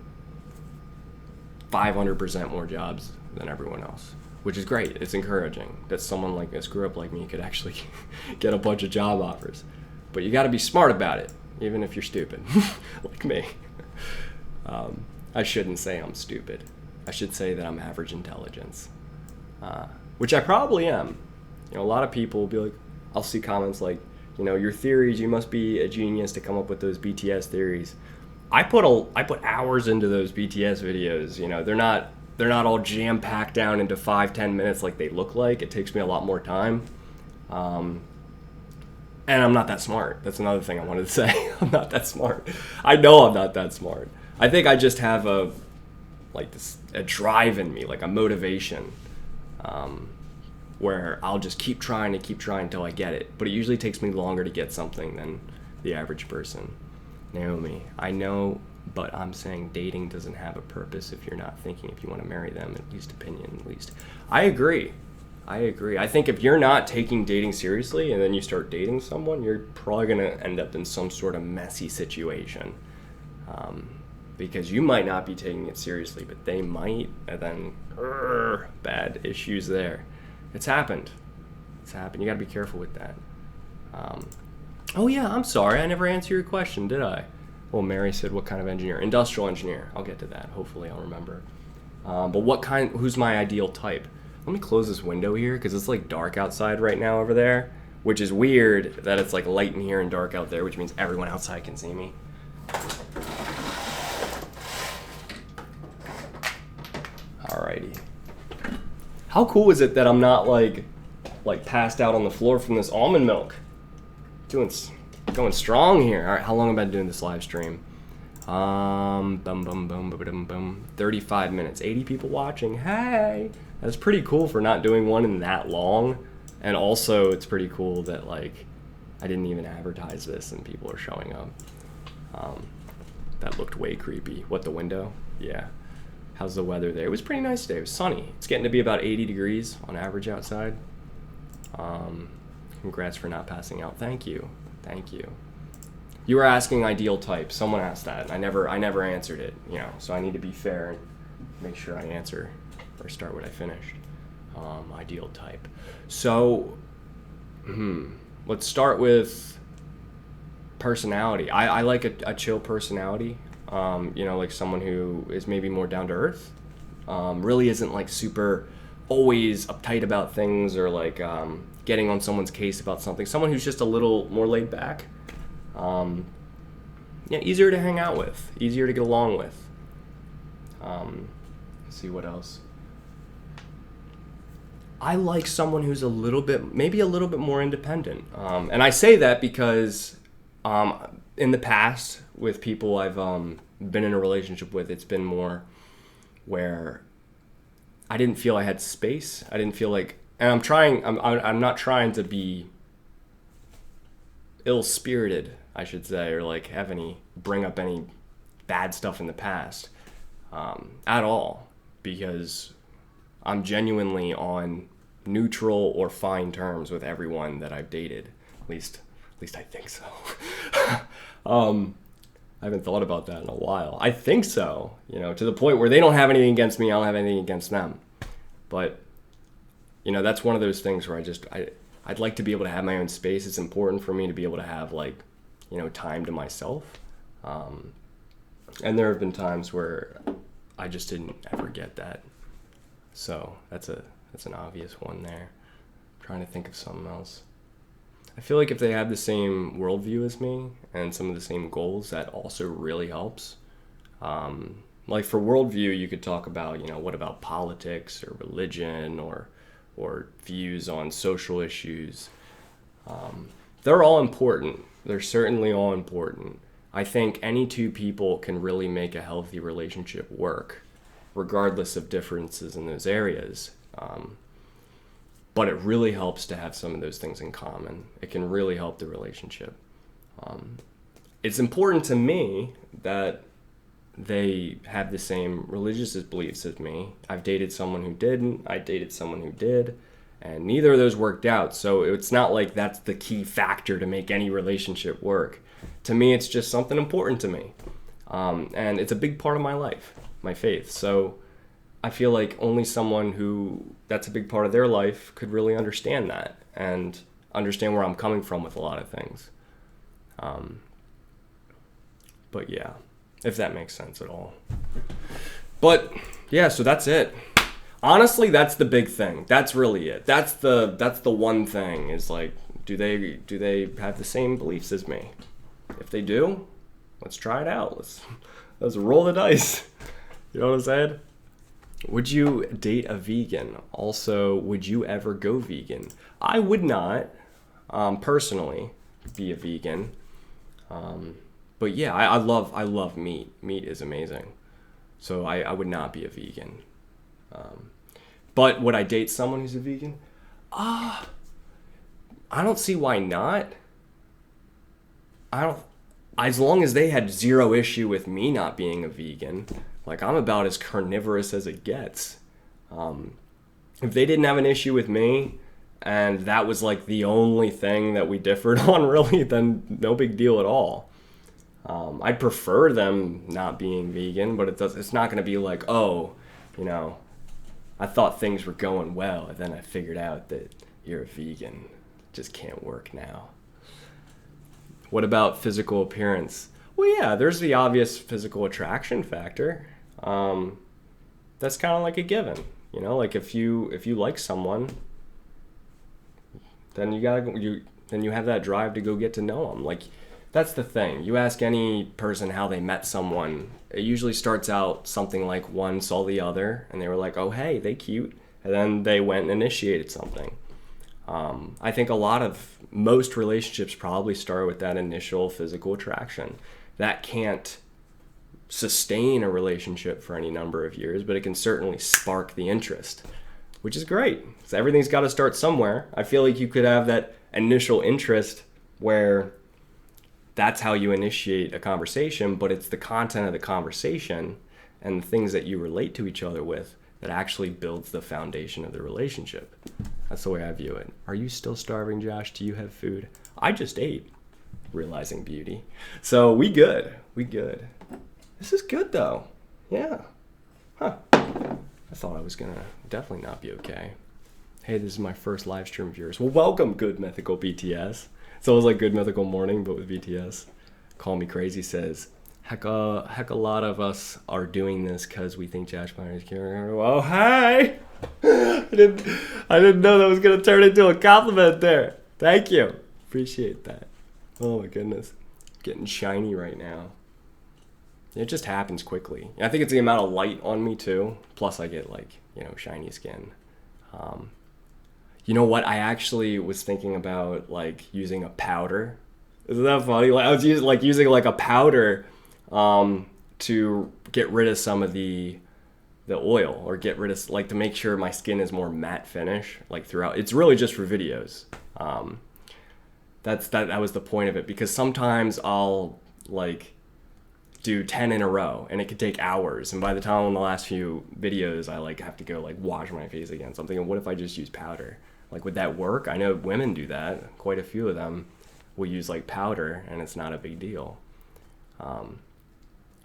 A: 500% more jobs than everyone else, which is great. It's encouraging that someone like this, grew up like me, could actually get a bunch of job offers. But you got to be smart about it, even if you're stupid, like me. I shouldn't say I'm stupid. I should say that I'm average intelligence, which I probably am. A lot of people will be like, I'll see comments like, your theories, you must be a genius to come up with those BTS theories. I put hours into those BTS videos. They're not all jam-packed down into 5-10 minutes like they look like. It takes me a lot more time. And I'm not that smart. That's another thing I wanted to say. I'm not that smart. I know I'm not that smart. I think I just have a drive in me, like a motivation, where I'll just keep trying until I get it. But it usually takes me longer to get something than the average person. Naomi, I know, but I'm saying dating doesn't have a purpose if you're not thinking if you want to marry them, at least opinion, at least. I agree. I think if you're not taking dating seriously and then you start dating someone, you're probably going to end up in some sort of messy situation. Because you might not be taking it seriously, but they might, and then bad issues there. It's happened. You got to be careful with that. Oh yeah, I'm sorry, I never answered your question, did I? Well, Mary said, what kind of engineer? Industrial engineer. I'll get to that. Hopefully I'll remember. But who's my ideal type? Let me close this window here because it's like dark outside right now over there, which is weird that it's like light in here and dark out there, which means everyone outside can see me. Alrighty. How cool is it that I'm not like passed out on the floor from this almond milk? Going strong here. All right, how long have I been doing this live stream? 35 minutes. 80 people watching. Hey, that's pretty cool for not doing one in that long. And also, it's pretty cool that like I didn't even advertise this and people are showing up. That looked way creepy. What, the window? Yeah. How's the weather there? It was pretty nice today. It was sunny. It's getting to be about 80 degrees on average outside. Congrats for not passing out. Thank you. You were asking ideal type. Someone asked that, and I never answered it. So I need to be fair and make sure I answer or start what I finished. Ideal type. So, let's start with personality. I like a chill personality. Like someone who is maybe more down to earth. Really isn't like super always uptight about things or like getting on someone's case about something. Someone who's just a little more laid back. Easier to hang out with, easier to get along with. Let's see what else. I like someone who's maybe a little bit more independent. And I say that because in the past with people I've been in a relationship with, it's been more where I didn't feel I had space. I didn't feel like, and I'm not trying to be ill-spirited, I should say, or like bring up any bad stuff in the past at all, because I'm genuinely on neutral or fine terms with everyone that I've dated. At least I think so. I haven't thought about that in a while. I think so, to the point where they don't have anything against me, I don't have anything against them. But, that's one of those things where I'd like to be able to have my own space. It's important for me to be able to have time to myself. And there have been times where I just didn't ever get that. So that's an obvious one there. I'm trying to think of something else. I feel like if they have the same worldview as me and some of the same goals, that also really helps. Like for worldview, you could talk about, what about politics or religion or views on social issues. They're all important. They're certainly all important. I think any two people can really make a healthy relationship work, regardless of differences in those areas. But it really helps to have some of those things in common. It can really help the relationship. It's important to me that they have the same religious beliefs as me. I've dated someone who didn't. I dated someone who did. And neither of those worked out. So it's not like that's the key factor to make any relationship work. To me, it's just something important to me. And it's a big part of my life, my faith. So I feel like only someone who that's a big part of their life could really understand that and understand where I'm coming from with a lot of things. But yeah, if that makes sense at all. But yeah, so that's it. Honestly, that's the big thing. That's really it. That's the one thing is like, do they have the same beliefs as me? If they do, let's try it out. Let's roll the dice. You know what I'm saying? Would you date a vegan? Also, would you ever go vegan? I would not, personally, be a vegan. But yeah, I love meat. Meat is amazing. So I would not be a vegan. But would I date someone who's a vegan? I don't see why not. As long as they had zero issue with me not being a vegan, like I'm about as carnivorous as it gets. If they didn't have an issue with me and that was like the only thing that we differed on really, then no big deal at all. I'd prefer them not being vegan, but it's not going to be like, oh, I thought things were going well, and then I figured out that you're a vegan. It just can't work now. What about physical appearance? Well, yeah, there's the obvious physical attraction factor. that's kind of like a given. You know, like if you like someone, then you have that drive to go get to know them. Like, that's the thing. You ask any person how they met someone, it usually starts out something like one saw the other and they were like, oh hey, they cute, and then they went and initiated something. I think most relationships probably start with that initial physical attraction. That can't sustain a relationship for any number of years, but it can certainly spark the interest, which is great. So everything's got to start somewhere. I feel like you could have that initial interest where that's how you initiate a conversation, but it's the content of the conversation and the things that you relate to each other with that actually builds the foundation of the relationship. That's the way I view it. Are you still starving, Josh? Do you have food? I just ate. Realizing beauty. So we good. This is good though. Yeah. Huh. I thought I was gonna definitely not be okay. Hey, this is my first live stream viewers. Well, welcome, Good Mythical BTS. It's always like Good Mythical Morning, but with BTS. Call Me Crazy says, heck a lot of us are doing this because we think Josh Meyer is caring. Oh, hi! I didn't know that was going to turn into a compliment there. Thank you. Appreciate that. Oh my goodness. Getting shiny right now. It just happens quickly. I think it's the amount of light on me too. Plus I get shiny skin. You know what? I actually was thinking about using a powder. Isn't that funny? I was using a powder to get rid of some of the oil, or get rid of to make sure my skin is more matte finish throughout. It's really just for videos. That was the point of it, because sometimes I'll do 10 in a row and it could take hours, and by the time on the last few videos I have to go wash my face again. So I'm thinking, what if I just use powder? Would that work? I know women do that. Quite a few of them will use powder and it's not a big deal.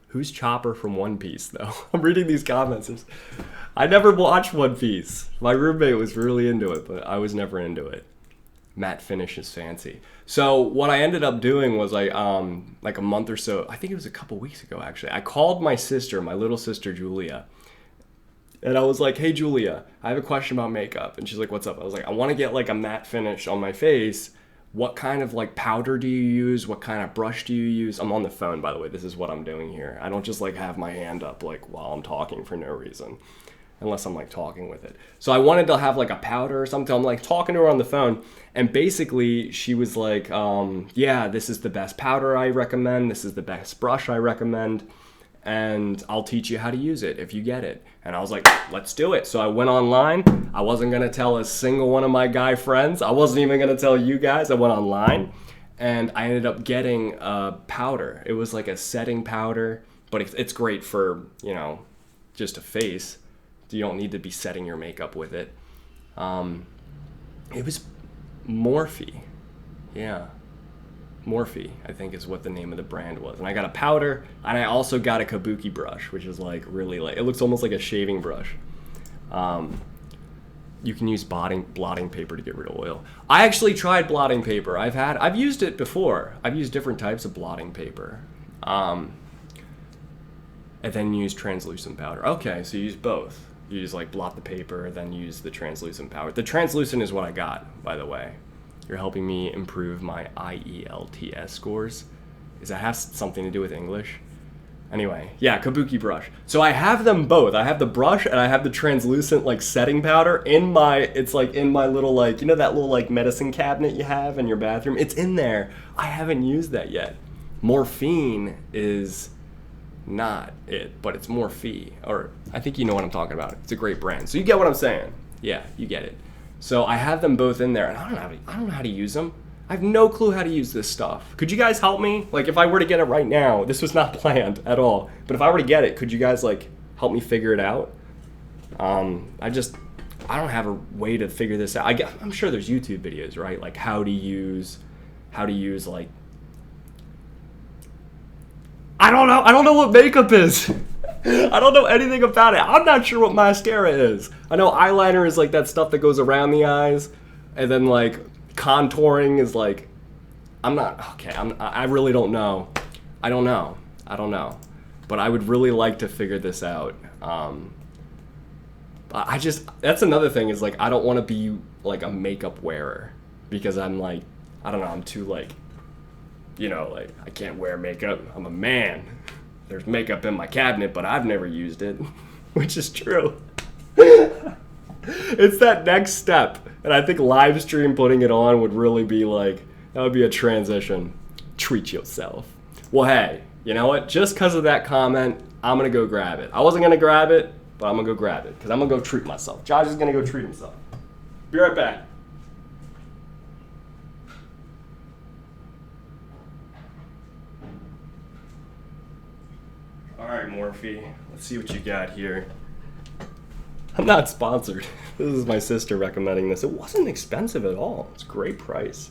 A: Who's Chopper from One Piece though? I'm reading these comments. I never watched One Piece. My roommate was really into it, but I was never into it. Matte finish is fancy. So what I ended up doing was a month or so, I think it was a couple weeks ago actually, I called my sister, my little sister Julia, and I was like, hey Julia, I have a question about makeup. And she's like, what's up? I was like, I want to get a matte finish on my face. What kind of powder do you use? What kind of brush do you use? I'm on the phone, by the way. This is what I'm doing here. I don't just have my hand up while I'm talking for no reason, unless I'm talking with it. So I wanted to have a powder or something. I'm talking to her on the phone, and basically she was like, yeah, this is the best powder I recommend. This is the best brush I recommend, and I'll teach you how to use it if you get it. And I was like, let's do it. So I went online. I wasn't gonna tell a single one of my guy friends. I wasn't even gonna tell you guys. I went online, and I ended up getting a powder. It was a setting powder, but it's great for, just a face. You don't need to be setting your makeup with it. It was Morphe. Yeah. Morphe, I think is what the name of the brand was. And I got a powder, and I also got a kabuki brush, which is really it looks almost like a shaving brush. You can use blotting paper to get rid of oil. I actually tried blotting paper. I've used it before. I've used different types of blotting paper. And then use translucent powder. Okay, so you use both. You just blot the paper, then use the translucent powder. The translucent is what I got, by the way. You're helping me improve my IELTS scores. Does that have something to do with English? Anyway, yeah, kabuki brush. So I have them both. I have the brush and I have the translucent setting powder in my, it's in my little that little medicine cabinet you have in your bathroom. It's in there. I haven't used that yet. Morphine is not it, but it's Morphe, or I think you know what I'm talking about. It's a great brand. So you get what I'm saying. Yeah, you get it. So I have them both in there, and I don't know how to use them. I have no clue how to use this stuff. Could you guys help me? If I were to get it right now, this was not planned at all, but if I were to get it, could you guys help me figure it out? I don't have a way to figure this out. I'm sure there's YouTube videos, right? How to use I don't know what makeup is. I don't know anything about it. I'm not sure what mascara is. I know eyeliner is that stuff that goes around the eyes, and then contouring is I really don't know. I don't know. But I would really like to figure this out. I just, that's another thing is like, I don't want to be like a makeup wearer because I'm like, I don't know, I'm too like, you know, like I can't wear makeup. I'm a man. There's makeup in my cabinet, but I've never used it, which is true. It's that next step. And I think live stream putting it on would really be like, that would be a transition. Treat yourself. Well, hey, you know what? Just because of that comment, I'm going to go grab it. I wasn't going to grab it, but I'm going to go grab it because I'm going to go treat myself. Josh is going to go treat himself. Be right back. All right, Morphe. Let's see what you got here. I'm not sponsored. This is my sister recommending this. It wasn't expensive at all. It's a great price.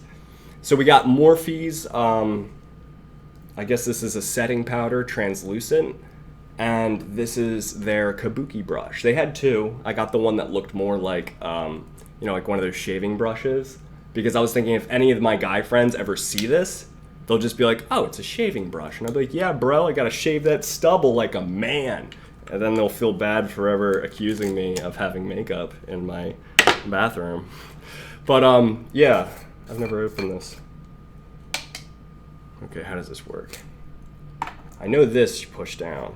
A: So we got Morphe's, I guess this is a setting powder, translucent, and this is their Kabuki brush. They had two. I got the one that looked more like, you know, like one of those shaving brushes, because I was thinking if any of my guy friends ever see this, they'll just be like, oh, it's a shaving brush. And I'll be like, yeah, bro, I gotta shave that stubble like a man. And then they'll feel bad forever accusing me of having makeup in my bathroom. But yeah, I've never opened this. Okay, how does this work? I know this you push down.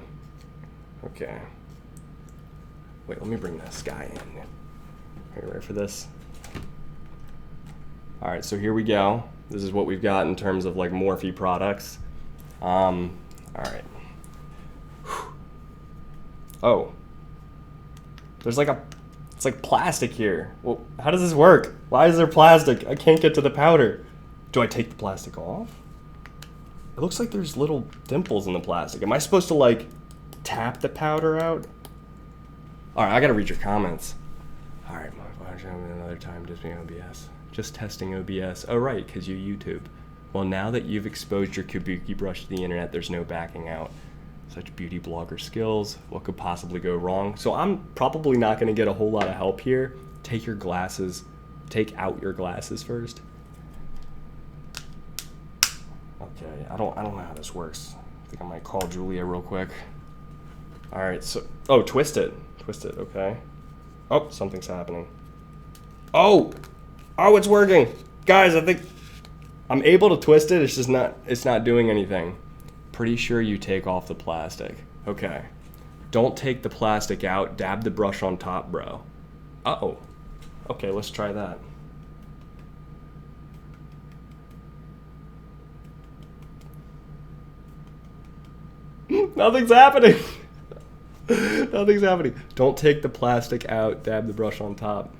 A: Okay. Wait, let me bring this guy in. Are you ready for this? All right, so here we go. This is what we've got in terms of like Morphe products. All right. Oh, there's like it's like plastic here. Well, how does this work? Why is there plastic? I can't get to the powder. Do I take the plastic off? It looks like there's little dimples in the plastic. Am I supposed to like tap the powder out? All right, I gotta read your comments. All right, another time just being OBS. Just testing OBS. Oh, right, because you YouTube. Well, now that you've exposed your Kabuki brush to the internet, there's no backing out. Such beauty blogger skills. What could possibly go wrong? So I'm probably not going to get a whole lot of help here. Take your glasses. Take out your glasses first. Okay, I don't know how this works. I think I might call Julia real quick. All right, so twist it. Twist it, okay. Oh, something's happening. Oh, it's working. Guys, I think I'm able to twist it. It's just not doing anything. Pretty sure you take off the plastic. Okay. Don't take the plastic out. Dab the brush on top, bro. Uh-oh. Okay, let's try that. Nothing's happening. Nothing's happening. Don't take the plastic out. Dab the brush on top.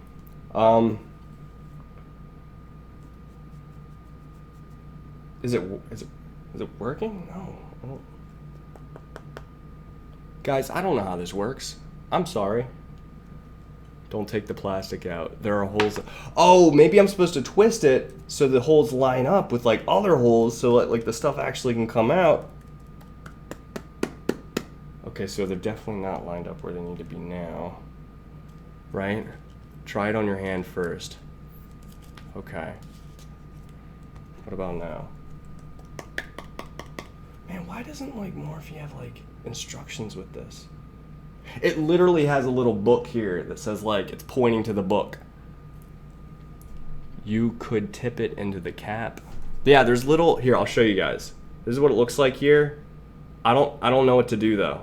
A: Is it working? No. Guys, I don't know how this works. I'm sorry. Don't take the plastic out. There are holes. Oh, maybe I'm supposed to twist it so the holes line up with like other holes so that like the stuff actually can come out. Okay, so they're definitely not lined up where they need to be now. Right? Try it on your hand first. Okay. What about now? Man, why doesn't like Morphe have like instructions with this? It literally has a little book here that says like it's pointing to the book. You could tip it into the cap. Yeah, there's little here, I'll show you guys. This is what it looks like here. I don't know what to do though.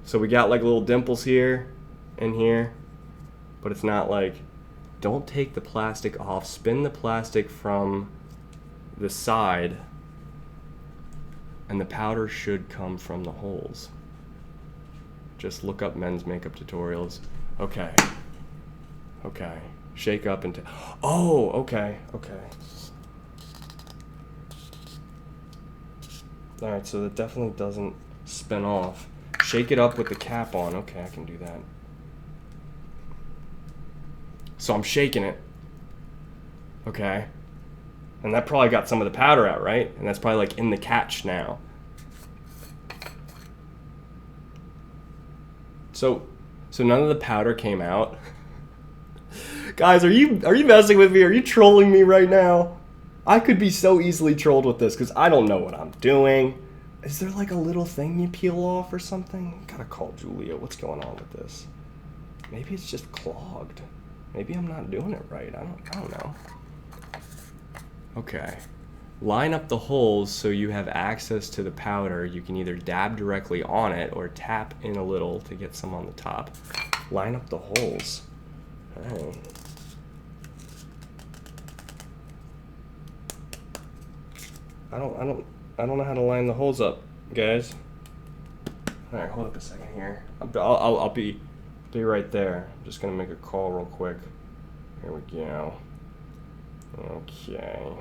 A: So we got like little dimples here and here, but it's not like, don't take the plastic off. Spin the plastic from the side and the powder should come from the holes. Just look up men's makeup tutorials. Okay. Okay. Shake up and oh, okay. Okay. All right, so that definitely doesn't spin off. Shake it up with the cap on. Okay, I can do that. So I'm shaking it. Okay. And that probably got some of the powder out, right? And that's probably like in the catch now. So none of the powder came out. Guys, are you messing with me? Are you trolling me right now? I could be so easily trolled with this because I don't know what I'm doing. Is there like a little thing you peel off or something? Gotta call Julia. What's going on with this? Maybe it's just clogged. Maybe I'm not doing it right. I don't know. Okay. Line up the holes so you have access to the powder. You can either dab directly on it or tap in a little to get some on the top. Line up the holes. Alright. I don't know how to line the holes up, guys. Alright, hold up a second here. I'll be right there. I'm just gonna make a call real quick. Here we go. Okay.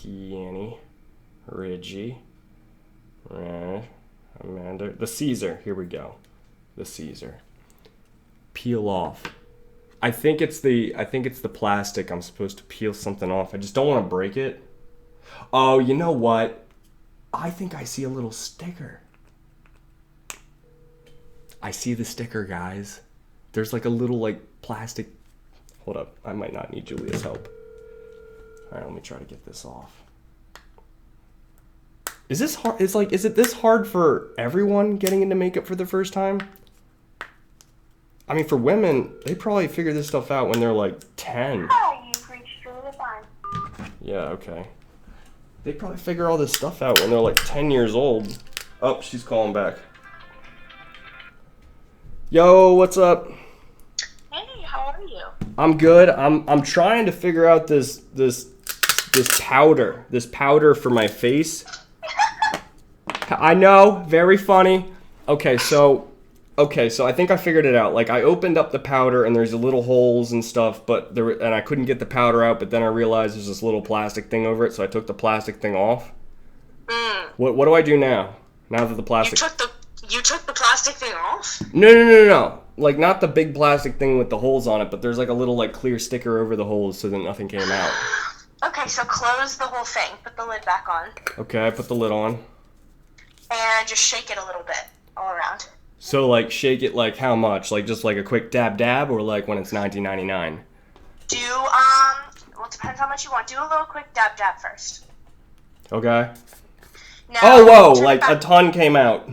A: Kenny, Reggie, Amanda, the Caesar. Here we go. The Caesar. Peel off. I think it's the plastic. I'm supposed to peel something off. I just don't want to break it. Oh, you know what? I think I see a little sticker. I see the sticker, guys. There's like a little like plastic. Hold up. I might not need Julia's help. All right, let me try to get this off. Is this hard? Is it this hard for everyone getting into makeup for the first time? I mean, for women, they probably figure this stuff out when they're like 10.
B: Hi, you've reached Julia Fine.
A: Yeah, okay. They probably figure all this stuff out when they're like 10 years old. Oh, she's calling back. Yo, what's up?
B: Hey, how are you?
A: I'm good. I'm trying to figure out this powder for my face. I know, very funny. Okay, so I think I figured it out. Like I opened up the powder and there's little holes and stuff, and I couldn't get the powder out, but then I realized there's this little plastic thing over it, so I took the plastic thing off. What do I do now? Now that the plastic
B: You took the plastic thing off?
A: No. Like not the big plastic thing with the holes on it, but there's like a little like clear sticker over the holes so that nothing came out.
B: Okay, so close the whole thing. Put the lid back on.
A: Okay, I put the lid on.
B: And just shake it a little bit all around.
A: So like shake it like how much? Like just like a quick dab or like when it's $19.99?
B: Well, it depends how much you want. Do a little quick dab first.
A: Okay.
B: Now,
A: Oh, whoa, like a ton came out.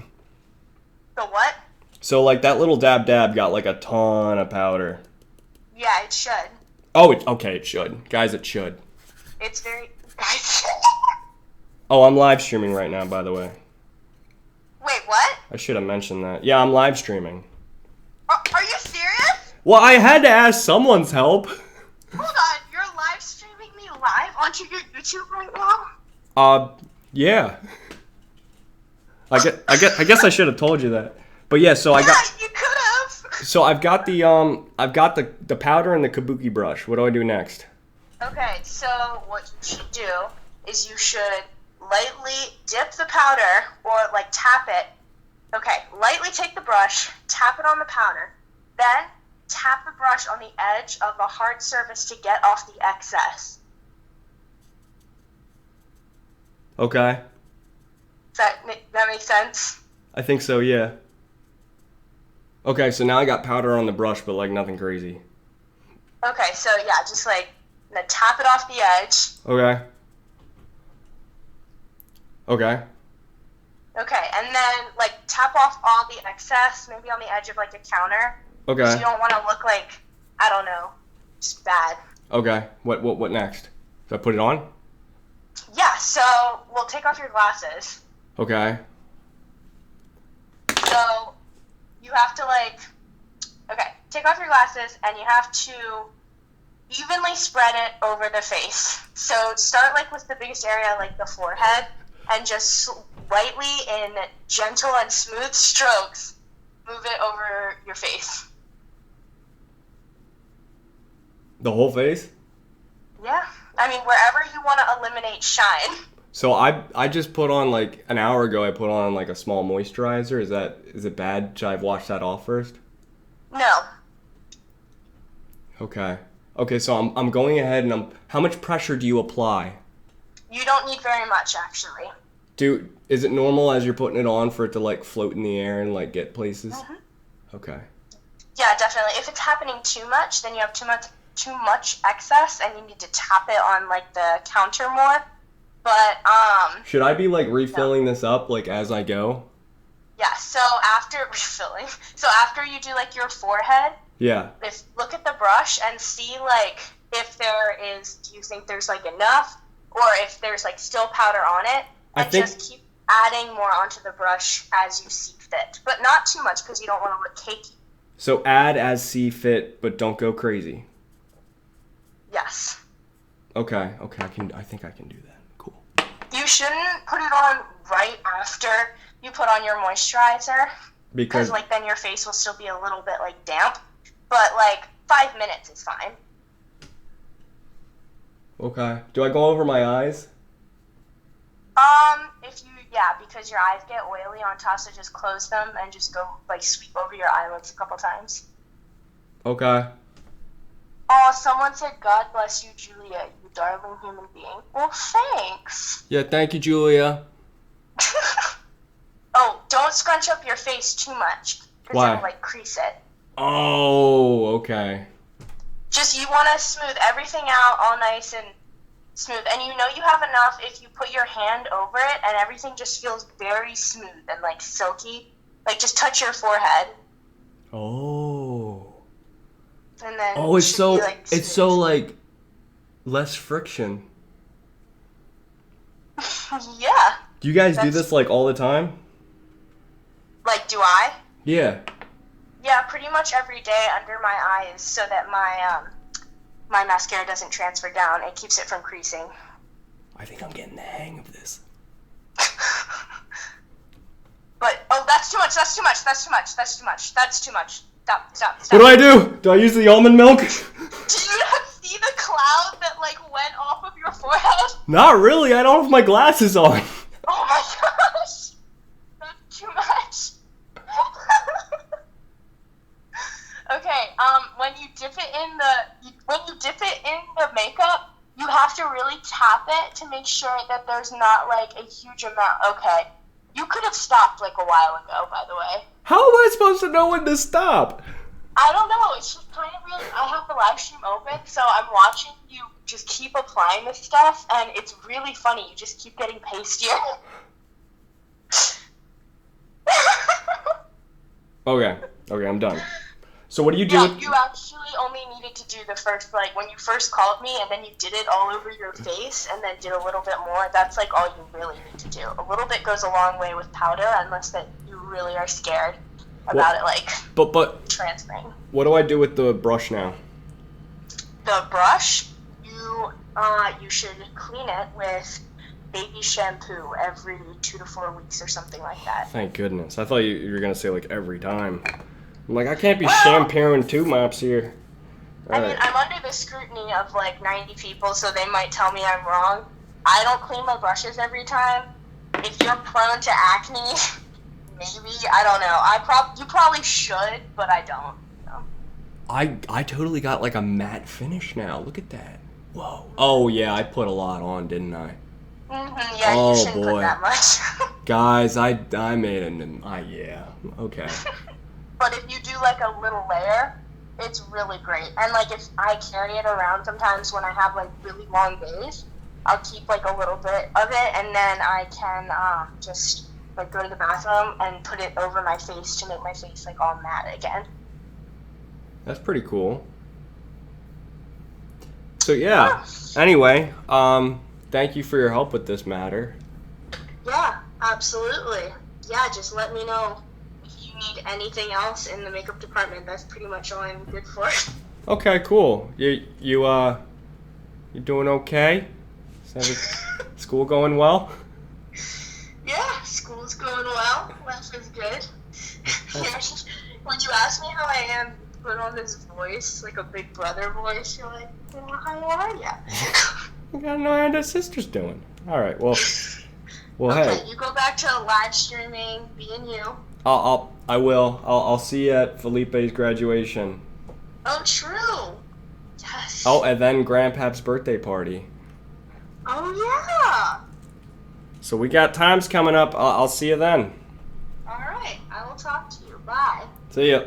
B: The what?
A: So like that little dab got like a ton of powder.
B: Yeah, it should.
A: Oh, it should. Guys, it should.
B: It's very... Guys.
A: Oh, I'm live streaming right now, by the way.
B: Wait, what?
A: I should have mentioned that. Yeah, I'm live streaming.
B: Are you serious?
A: Well, I had to ask someone's help.
B: Hold on, you're live streaming me live onto your YouTube right now?
A: Yeah. I guess I should have told you that. But yeah, so
B: You could have.
A: So I've got the powder and the kabuki brush. What do I do next?
B: Okay, so what you should do is you should lightly dip the powder or like tap it. Okay, lightly take the brush, tap it on the powder, then tap the brush on the edge of a hard surface to get off the excess.
A: Okay.
B: Does that make sense?
A: I think so, yeah. Okay, so now I got powder on the brush, but like nothing crazy.
B: Okay, so yeah, just like tap it off the edge.
A: Okay. Okay.
B: Okay, and then like tap off all the excess, maybe on the edge of like a counter.
A: Okay.
B: So you don't want to look like, I don't know, just bad.
A: Okay. What next? Do I put it on?
B: Yeah, so we'll take off your glasses.
A: Okay.
B: So you have to take off your glasses and you have to evenly spread it over the face. So start like with the biggest area, like the forehead, and just lightly in gentle and smooth strokes, move it over your face.
A: The whole face?
B: Yeah. I mean, wherever you want to eliminate shine.
A: So I just put on like an hour ago. I put on like a small moisturizer. Is it bad? Should I wash that off first?
B: No.
A: Okay. Okay. So I'm going ahead and How much pressure do you apply?
B: You don't need very much, actually.
A: Is it normal as you're putting it on for it to like float in the air and like get places?
B: Mm-hmm.
A: Okay.
B: Yeah, definitely. If it's happening too much, then you have too much excess, and you need to tap it on like the counter more. But
A: should I be like refilling this up like as I go?
B: Yeah, so after refilling, so after you do like your forehead,
A: Yeah.
B: if look at the brush and see like if there is, do you think there's like enough, or if there's like still powder on it,
A: I
B: and
A: think-
B: just keep adding more onto the brush as you see fit, but not too much because you don't want to look cakey.
A: So add as see fit, but don't go crazy.
B: Yes.
A: Okay. I think I can do that. Cool.
B: You shouldn't put it on right after you put on your moisturizer, because
A: Because
B: like then your face will still be a little bit like damp, but like 5 minutes is fine.
A: okay. Do I go over my eyes?
B: If you, yeah, because your eyes get oily on top, so just close them and just go like sweep over your eyelids a couple times.
A: Okay.
B: Oh, someone said, "God bless you, Julia, you darling human being." Well, thanks.
A: Yeah. Thank you, Julia.
B: Oh, don't scrunch up your face too much, because
A: Why?
B: it'll like crease it.
A: Oh. Okay.
B: Just, you want to smooth everything out all nice and smooth, and you know you have enough if you put your hand over it and everything just feels very smooth and like silky. Like just touch your forehead
A: Oh.
B: and then
A: Oh,
B: it
A: it's
B: should
A: so
B: be, like,
A: it's so
B: smooth.
A: like less friction.
B: Yeah.
A: Do you guys do
B: That's-
A: this like all the time?
B: Like, do I?
A: Yeah.
B: Yeah, pretty much every day under my eyes, so that my mascara doesn't transfer down. It keeps it from creasing.
A: I think I'm getting the hang of this.
B: But oh, that's too much. That's too much. That's too much. That's too much. That's too much. Stop. Stop.
A: What
B: Stop.
A: do I do? Do I use the almond milk?
B: Do you not see the cloud that like went off of your forehead?
A: Not really. I don't have my glasses on.
B: Oh my gosh, that's too much. Okay, when you dip it in the makeup, you have to really tap it to make sure that there's not like a huge amount. Okay, you could have stopped like a while ago, by the way.
A: How am I supposed to know when to stop?
B: I don't know. It's just kind of really. I have the live stream open, so I'm watching you just keep applying this stuff, and it's really funny. You just keep getting pastier.
A: Okay, I'm done. So what do you do?
B: Yeah,
A: with-
B: you actually only needed to do the first, like, when you first called me, and then you did it all over your face, and then did a little bit more. That's, like, all you really need to do. A little bit goes a long way with powder, unless that you really are scared about it, like,
A: But
B: transferring.
A: what do I do with the brush now?
B: The brush, you should clean it with baby shampoo every 2 to 4 weeks or something like that.
A: Thank goodness. I thought you were gonna say like every time. I'm like, I can't be
B: Well-
A: shampooing 2 mops here.
B: I mean,
A: Alright.
B: I'm under the scrutiny of like 90 people, so they might tell me I'm wrong. I don't clean my brushes every time. If you're prone to acne, maybe, I don't know. You probably should, but I don't. So.
A: I totally got like a matte finish now. Look at that. Whoa. Oh yeah, I put a lot on, didn't I?
B: Yeah,
A: Oh,
B: you shouldn't
A: boy.
B: put that much.
A: Guys, I made yeah. Okay.
B: But if you do like a little layer, it's really great. And like if I carry it around sometimes when I have like really long days, I'll keep like a little bit of it, and then I can just like go to the bathroom and put it over my face to make my face like all matte again.
A: That's pretty cool. So yeah. Anyway, thank you for your help with this matter.
B: Yeah, absolutely. Yeah, just let me know if you need anything else in the makeup department. That's pretty much all I'm good for.
A: Okay, cool. You doing okay? School going well?
B: Yeah, school's going well. Life is good. When you ask me how I am, put on this voice, like a big brother voice, you're like, well, how are ya?
A: I gotta know how the sister's doing. All right. Well,
B: Okay,
A: hey,
B: you go back to live streaming, being you.
A: I will. I'll see you at Felipe's graduation.
B: Oh, true. Yes.
A: Oh, and then Grandpap's birthday party.
B: Oh, yeah.
A: So we got times coming up. I'll see you then.
B: All right, I will talk to you. Bye.
A: See ya.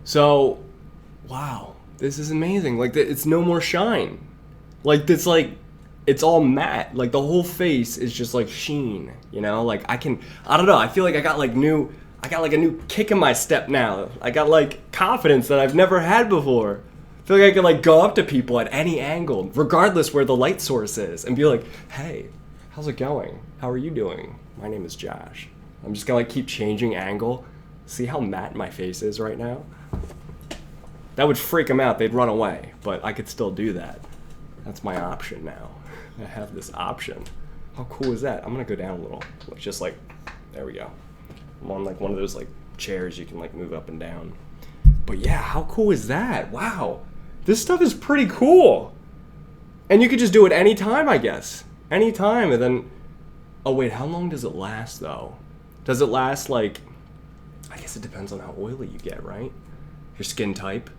A: So, wow, this is amazing. Like, it's no more shine. Like, it's like it's all matte. Like the whole face is just like sheen, you know? Like I don't know, I feel like I got like a new kick in my step now. I got like confidence that I've never had before. I feel like I can like go up to people at any angle, regardless where the light source is, and be like, hey, how's it going? How are you doing? My name is Josh. I'm just gonna like keep changing angle. See how matte my face is right now? That would freak them out. They'd run away, but I could still do that. That's my option now. I have this option. How cool is that? I'm gonna go down a little. Just like, there we go. I'm on like one of those like chairs you can like move up and down. But yeah, how cool is that? Wow. This stuff is pretty cool. And you could just do it anytime, I guess. Anytime, and then, oh wait, how long does it last though? Does it last like, I guess it depends on how oily you get, right? Your skin type,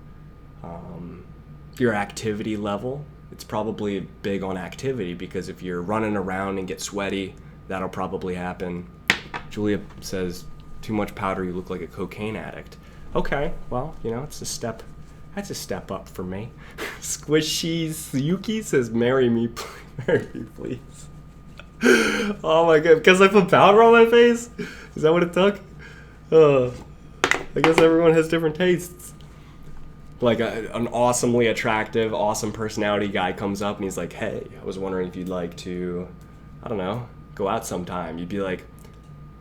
A: your activity level. It's probably big on activity because if you're running around and get sweaty, that'll probably happen. Julia says, too much powder, you look like a cocaine addict. Okay, well, you know, it's a step. That's a step up for me. Squishy Yuki says, marry me, please. Oh my god, because I put powder on my face? Is that what it took? I guess everyone has different tastes. Like an awesomely attractive, awesome personality guy comes up and he's like, hey, I was wondering if you'd like to, I don't know, go out sometime. You'd be like,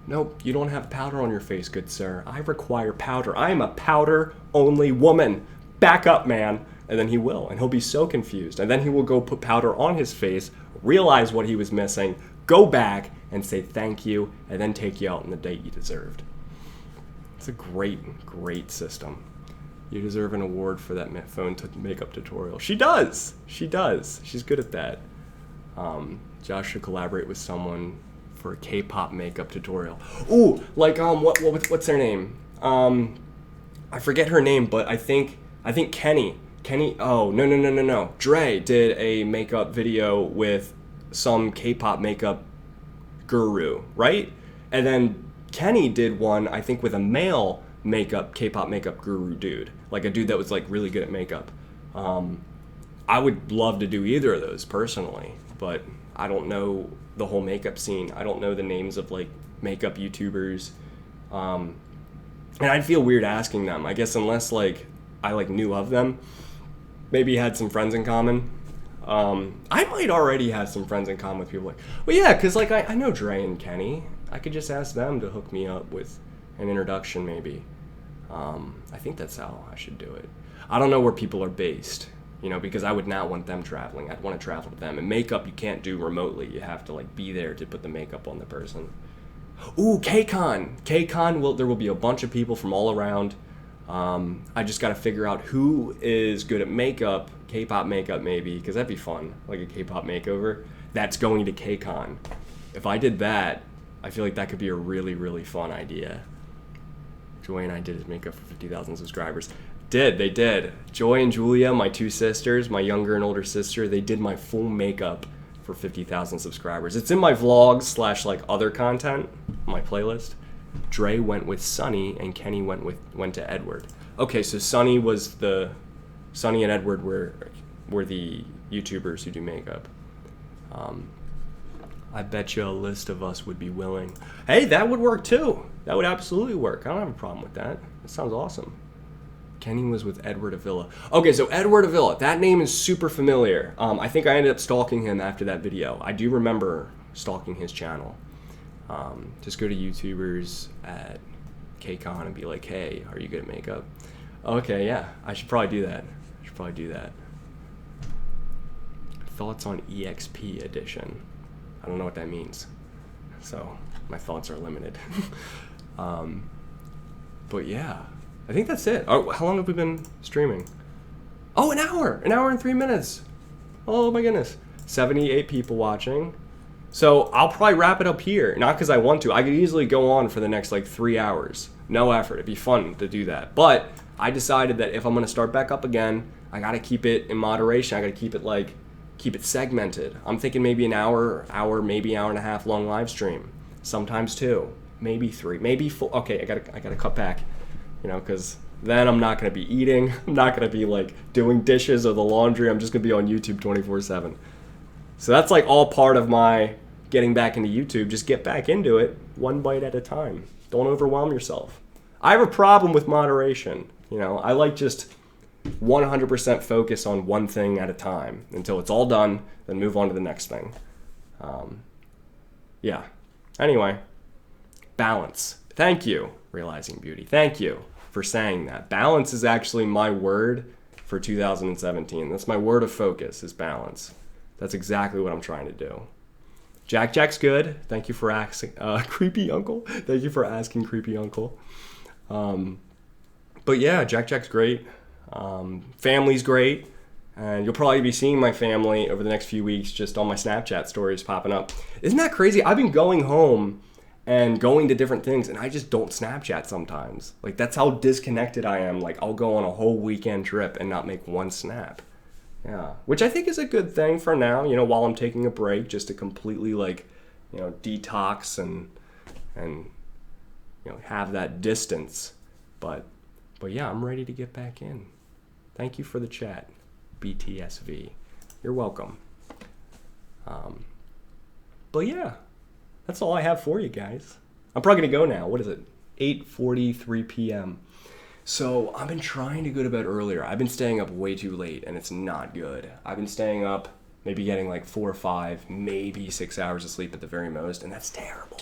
A: nope, you don't have powder on your face, good sir. I require powder. I am a powder-only woman. Back up, man. And then he will, and he'll be so confused. And then he will go put powder on his face, realize what he was missing, go back and say thank you, and then take you out on the date you deserved. It's a great, great system. You deserve an award for that phone makeup tutorial. She does. She does. She's good at that. Josh should collaborate with someone for a K-pop makeup tutorial. Ooh, like what's their name? I forget her name, but I think Kenny. Oh no. Dre did a makeup video with some K-pop makeup guru, right? And then Kenny did one, I think, with a male K-pop makeup guru dude, like a dude that was like really good at makeup. I would love to do either of those personally, but I don't know the whole makeup scene. I don't know the names of like makeup YouTubers, and I'd feel weird asking them. I guess unless like I like knew of them, maybe had some friends in common. I might already have some friends in common with people like, well, yeah, because like I know Dre and Kenny. I could just ask them to hook me up with an introduction maybe. I think that's how I should do it. I don't know where people are based, you know, because I would not want them traveling. I'd want to travel with them. And makeup you can't do remotely. You have to like be there to put the makeup on the person. Ooh, KCON. KCON, there will be a bunch of people from all around. I just got to figure out who is good at makeup, K-pop makeup maybe, because that'd be fun, like a K-pop makeover. That's going to KCON. If I did that, I feel like that could be a really, really fun idea. Joy and I did his makeup for 50,000 subscribers. They did. Joy and Julia, my two sisters, my younger and older sister, they did my full makeup for 50,000 subscribers. It's in my vlogs / like other content, my playlist. Dre went with Sunny and Kenny went to Edward. Okay, so Sunny and Edward were the YouTubers who do makeup. I bet you a list of us would be willing. Hey, that would work too. That would absolutely work. I don't have a problem with that. That sounds awesome. Kenny was with Edward Avila. Okay, so Edward Avila, that name is super familiar. I think I ended up stalking him after that video. I do remember stalking his channel. Just go to YouTubers at KCON and be like, hey, are you good at makeup? Okay, yeah, I should probably do that. Thoughts on EXP edition. I don't know what that means, so my thoughts are limited. But yeah, I think that's it. Oh, how long have we been streaming? Oh, an hour and 3 minutes. Oh my goodness, 78 people watching. So I'll probably wrap it up here, not because I want to. I could easily go on for the next like 3 hours. No effort, it'd be fun to do that. But I decided that if I'm gonna start back up again, I gotta keep it in moderation. I gotta keep it segmented. I'm thinking maybe an hour, maybe hour and a half long live stream. Sometimes 2, maybe 3, maybe 4. Okay, I gotta cut back, you know, because then I'm not gonna be eating. I'm not gonna be like doing dishes or the laundry. I'm just gonna be on YouTube 24/7. So that's like all part of my getting back into YouTube. Just get back into it one bite at a time. Don't overwhelm yourself. I have a problem with moderation. You know, I like just 100% focus on one thing at a time until it's all done, then move on to the next thing. Yeah. Anyway, balance. Thank you, Realizing Beauty. Thank you for saying that. Balance is actually my word for 2017. That's my word of focus, is balance. That's exactly what I'm trying to do. Jack's good. Thank you for asking. Creepy Uncle. Thank you for asking, Creepy Uncle. But yeah, Jack's great. Family's great. And you'll probably be seeing my family over the next few weeks just on my Snapchat stories popping up. Isn't that crazy? I've been going home and going to different things, and I just don't Snapchat sometimes. Like, that's how disconnected I am. Like, I'll go on a whole weekend trip and not make one snap. Yeah, which I think is a good thing for now, you know, while I'm taking a break, just to completely, like, you know, detox and you know, have that distance. But yeah, I'm ready to get back in. Thank you for the chat, BTSV. You're welcome. But yeah, that's all I have for you guys. I'm probably gonna go now. What is it? 8:43 p.m. So I've been trying to go to bed earlier. I've been staying up way too late, and it's not good. I've been staying up, maybe getting like 4 or 5, maybe 6 hours of sleep at the very most, and that's terrible.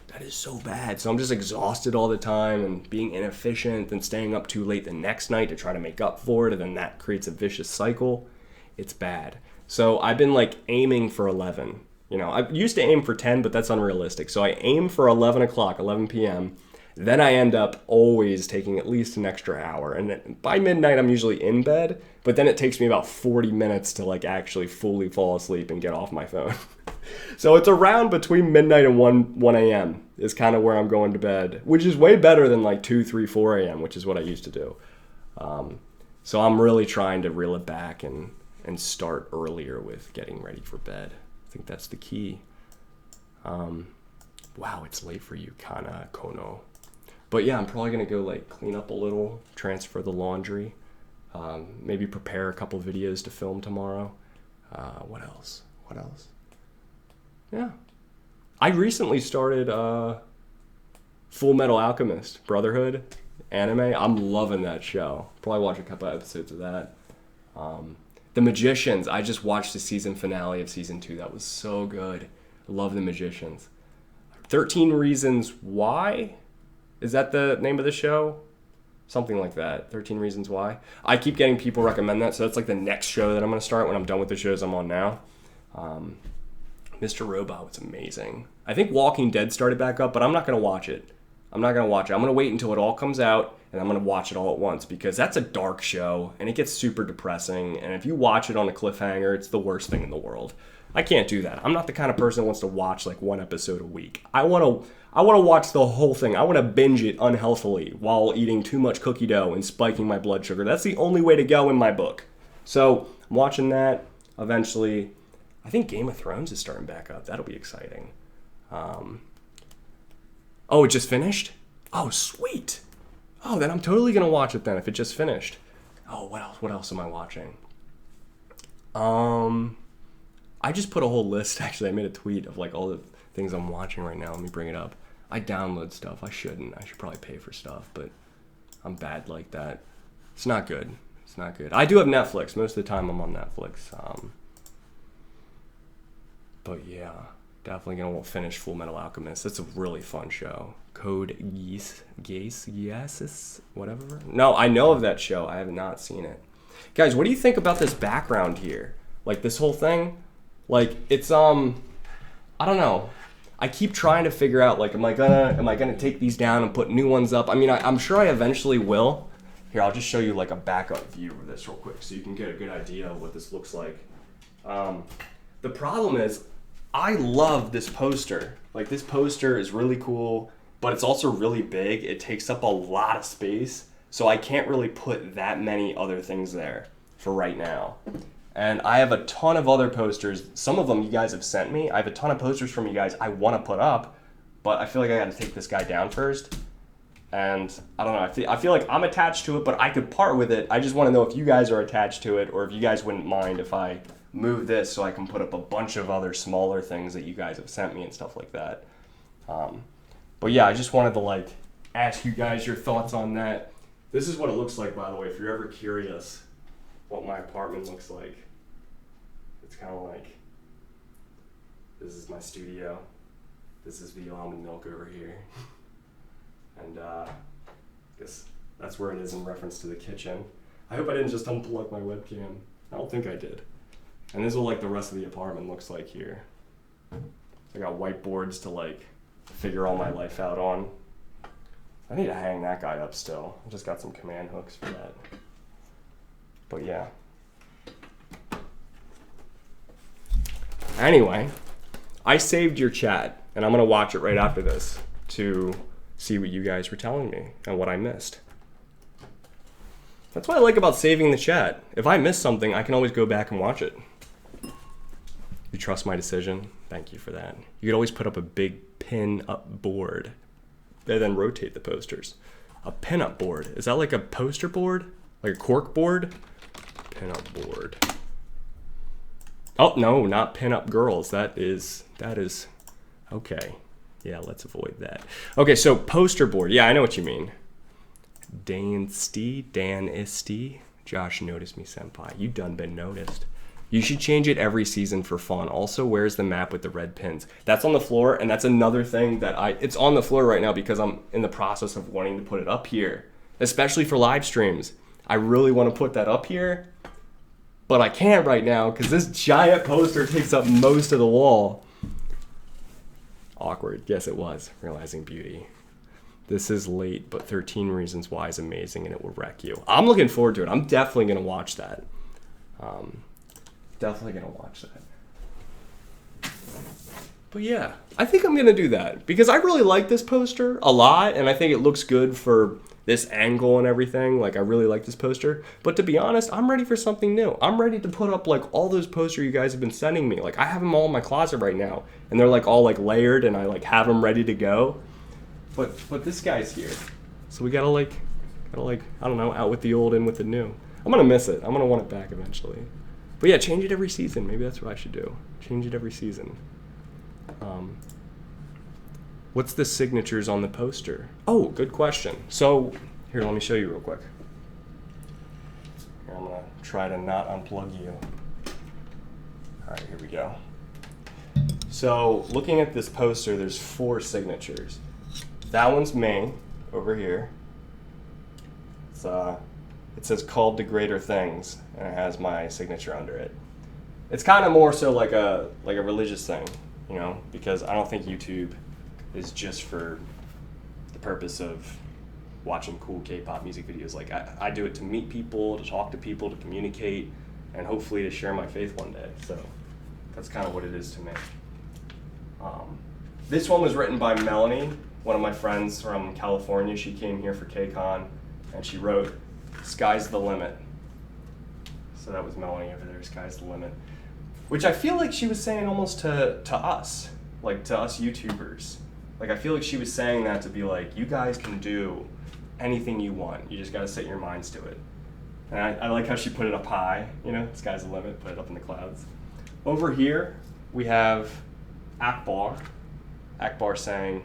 A: That is so bad. So I'm just exhausted all the time and being inefficient and staying up too late the next night to try to make up for it, and then that creates a vicious cycle. It's bad. So I've been like aiming for 11. You know, I used to aim for 10, but that's unrealistic. So I aim for 11 o'clock, 11 p.m., then I end up always taking at least an extra hour. And then by midnight, I'm usually in bed, but then it takes me about 40 minutes to like actually fully fall asleep and get off my phone. So it's around between midnight and 1 a.m. is kind of where I'm going to bed, which is way better than like 2, 3, 4 a.m., which is what I used to do. So I'm really trying to reel it back and start earlier with getting ready for bed. I think that's the key. Wow, it's late for you, Kana Kono. But yeah, I'm probably going to go like clean up a little, transfer the laundry, maybe prepare a couple videos to film tomorrow. What else? Yeah. I recently started Full Metal Alchemist Brotherhood anime. I'm loving that show. Probably watch a couple episodes of that. The Magicians. I just watched the season finale of season 2. That was so good. I love The Magicians. 13 Reasons Why? Is that the name of the show? Something like that. 13 Reasons Why. I keep getting people recommend that, so that's like the next show that I'm going to start when I'm done with the shows I'm on now. Mr. Robot was amazing. I think Walking Dead started back up, but I'm not going to watch it. I'm going to wait until it all comes out, and I'm going to watch it all at once, because that's a dark show, and it gets super depressing, and if you watch it on a cliffhanger, it's the worst thing in the world. I can't do that. I'm not the kind of person that wants to watch like one episode a week. I want to watch the whole thing. I want to binge it unhealthily while eating too much cookie dough and spiking my blood sugar. That's the only way to go in my book. So I'm watching that. Eventually, I think Game of Thrones is starting back up. That'll be exciting. Oh, it just finished? Oh, sweet. Oh, then I'm totally going to watch it then if it just finished. Oh, what else am I watching? I just put a whole list, actually. I made a tweet of like all the things I'm watching right now. Let me bring it up. I download stuff. I shouldn't. I should probably pay for stuff, but I'm bad like that. It's not good. I do have Netflix. Most of the time I'm on Netflix. But yeah, definitely gonna finish Full Metal Alchemist. That's a really fun show. Code Geass, whatever. No, I know of that show. I have not seen it. Guys, what do you think about this background here? Like this whole thing? Like it's I don't know. I keep trying to figure out like am I gonna take these down and put new ones up? I mean, I'm sure I eventually will. Here, I'll just show you like a backup view of this real quick so you can get a good idea of what this looks like. The problem is I love this poster. Like this poster is really cool, but it's also really big. It takes up a lot of space, so I can't really put that many other things there for right now. And I have a ton of other posters. Some of them you guys have sent me. I have a ton of posters from you guys I want to put up, but I feel like I got to take this guy down first. And I don't know. I feel like I'm attached to it, but I could part with it. I just want to know if you guys are attached to it, or if you guys wouldn't mind if I move this so I can put up a bunch of other smaller things that you guys have sent me and stuff like that. But yeah, I just wanted to like ask you guys your thoughts on that. This is what it looks like, by the way, if you're ever curious what my apartment looks like. It's kind of like, this is my studio. This is the almond milk over here. And I guess that's where it is in reference to the kitchen. I hope I didn't just unplug my webcam. I don't think I did. And this is what like the rest of the apartment looks like here. I got whiteboards to like figure all my life out on. I need to hang that guy up still. I just got some command hooks for that. But yeah. Anyway, I saved your chat, and I'm gonna watch it right after this to see what you guys were telling me and what I missed. That's what I like about saving the chat. If I miss something, I can always go back and watch it. You trust my decision? Thank you for that. You could always put up a big pin-up board and then rotate the posters. A pin-up board. Is that like a poster board? Like a cork board? Pin-up board. Oh, no, not pin-up girls. That is, okay. Yeah, let's avoid that. Okay, so poster board. Yeah, I know what you mean. Dan Isty. Josh noticed me, senpai. You done been noticed. You should change it every season for fun. Also, where's the map with the red pins? That's on the floor, and that's another thing that it's on the floor right now because I'm in the process of wanting to put it up here, especially for live streams. I really want to put that up here, but I can't right now because this giant poster takes up most of the wall. Awkward. Yes, it was. Realizing beauty. This is late, but 13 Reasons Why is amazing, and it will wreck you. I'm looking forward to it. I'm definitely going to watch that. Definitely going to watch that. But yeah, I think I'm going to do that because I really like this poster a lot, and I think it looks good for this angle and everything. Like, I really like this poster. But to be honest, I'm ready for something new. I'm ready to put up, like, all those posters you guys have been sending me. Like, I have them all in my closet right now, and they're, like, all, like, layered, and I, like, have them ready to go. But this guy's here. So we gotta, I don't know, out with the old, in with the new. I'm gonna miss it. I'm gonna want it back eventually. But yeah, change it every season. Maybe that's what I should do. Change it every season. What's the signatures on the poster? Oh, good question. So, here, let me show you real quick. Here, I'm gonna try to not unplug you. All right, here we go. So, looking at this poster, there's 4 signatures. That one's me, over here. It says called to greater things, and it has my signature under it. It's kind of more so like a religious thing, you know, because I don't think YouTube is just for the purpose of watching cool K-pop music videos. Like, I do it to meet people, to talk to people, to communicate, and hopefully to share my faith one day. So that's kind of what it is to me. This one was written by Melanie, one of my friends from California. She came here for KCON, and she wrote, "Sky's the limit." So that was Melanie over there, "Sky's the limit." Which I feel like she was saying almost to us, like to us YouTubers. Like, I feel like she was saying that to be like, you guys can do anything you want. You just gotta set your minds to it. And I like how she put it up high, you know, "Sky's the limit," put it up in the clouds. Over here, we have Akbar. Akbar saying,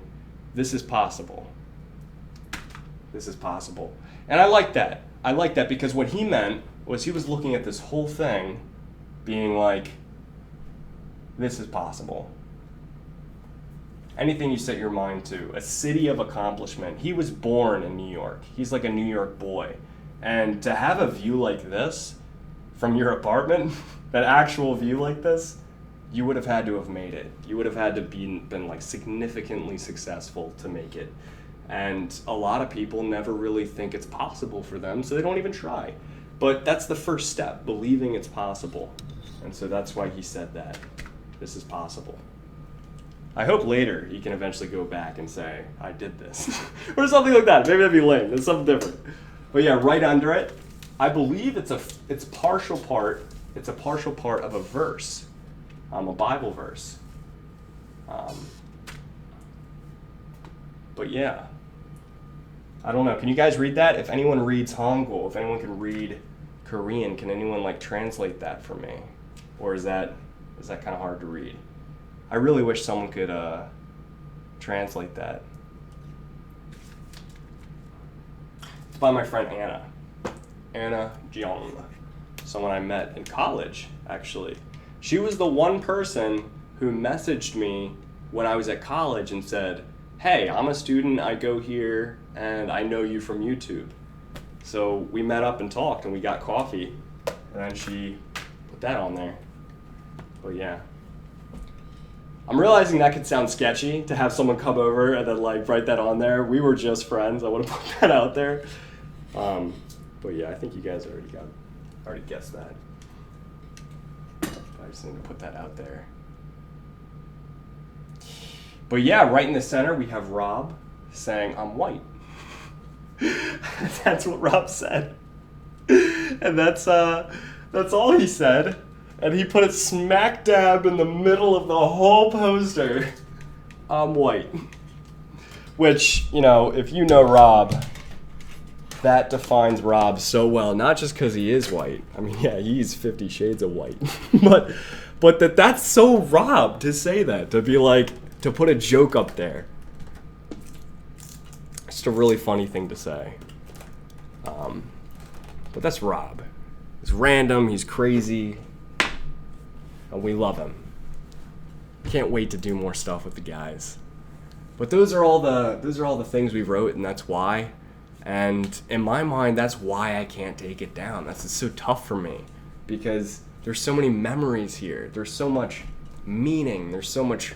A: "This is possible. This is possible." And I like that. I like that because what he meant was he was looking at this whole thing being like, this is possible. Anything you set your mind to, a city of accomplishment. He was born in New York. He's like a New York boy. And to have a view like this from your apartment, that actual view like this, you would have had to have made it. You would have had to been like significantly successful to make it. And a lot of people never really think it's possible for them, so they don't even try. But that's the first step, believing it's possible. And so that's why he said that. This is possible. I hope later he can eventually go back and say, I did this. Or something like that. Maybe that'd be lame. It's something different. But yeah, right under it, I believe it's a partial part of a verse. A Bible verse. But yeah. I don't know. Can you guys read that? If anyone reads Hangul, if anyone can read Korean, can anyone like translate that for me? Or is that kind of hard to read? I really wish someone could translate that. It's by my friend Anna Jeong, someone I met in college, actually. She was the one person who messaged me when I was at college and said, hey, I'm a student, I go here, and I know you from YouTube. So we met up and talked, and we got coffee, and then she put that on there. But yeah. I'm realizing that could sound sketchy to have someone come over and then like write that on there. We were just friends. I want to put that out there. But yeah, I think you guys already guessed that. I just need to put that out there. But yeah, right in the center we have Rob saying, I'm white. That's what Rob said. And that's all he said. And he put it smack dab in the middle of the whole poster. I'm white. Which, you know, if you know Rob, that defines Rob so well. Not just because he is white. I mean, yeah, he's 50 shades of white. but that's so Rob to say that. To be like, to put a joke up there. It's just a really funny thing to say. But that's Rob. He's random, he's crazy. And we love him. Can't wait to do more stuff with the guys. But those are all the things we wrote, and that's why. And in my mind, that's why I can't take it down. It's so tough for me because there's so many memories here. There's so much meaning. There's so much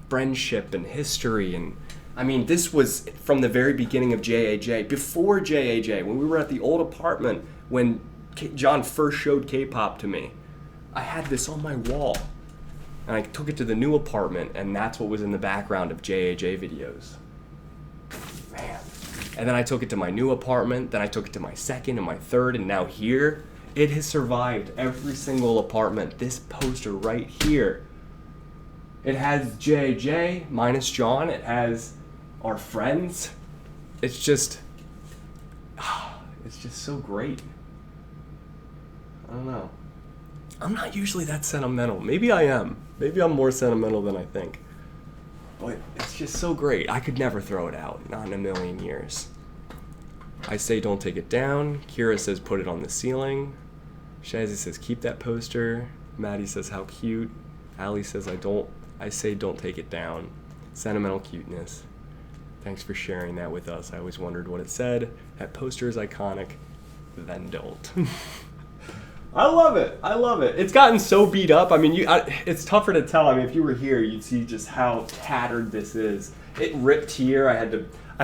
A: friendship and history. And I mean, this was from the very beginning of JAJ, before JAJ, when we were at the old apartment when John first showed K-pop to me. I had this on my wall, and I took it to the new apartment, and that's what was in the background of JAJ videos. Man. And then I took it to my new apartment, then I took it to my second and my third, and now here, it has survived every single apartment. This poster right here. It has JAJ minus John, it has our friends. It's just so great. I don't know. I'm not usually that sentimental. Maybe I am. Maybe I'm more sentimental than I think. But it's just so great. I could never throw it out. Not in a million years. I say don't take it down. Kira says put it on the ceiling. Shazzy says keep that poster. Maddie says how cute. Allie says I say don't take it down. Sentimental cuteness. Thanks for sharing that with us. I always wondered what it said. That poster is iconic. Then don't. I love it. I love it. It's gotten so beat up. I mean, it's tougher to tell. I mean, if you were here, you'd see just how tattered this is. It ripped here. I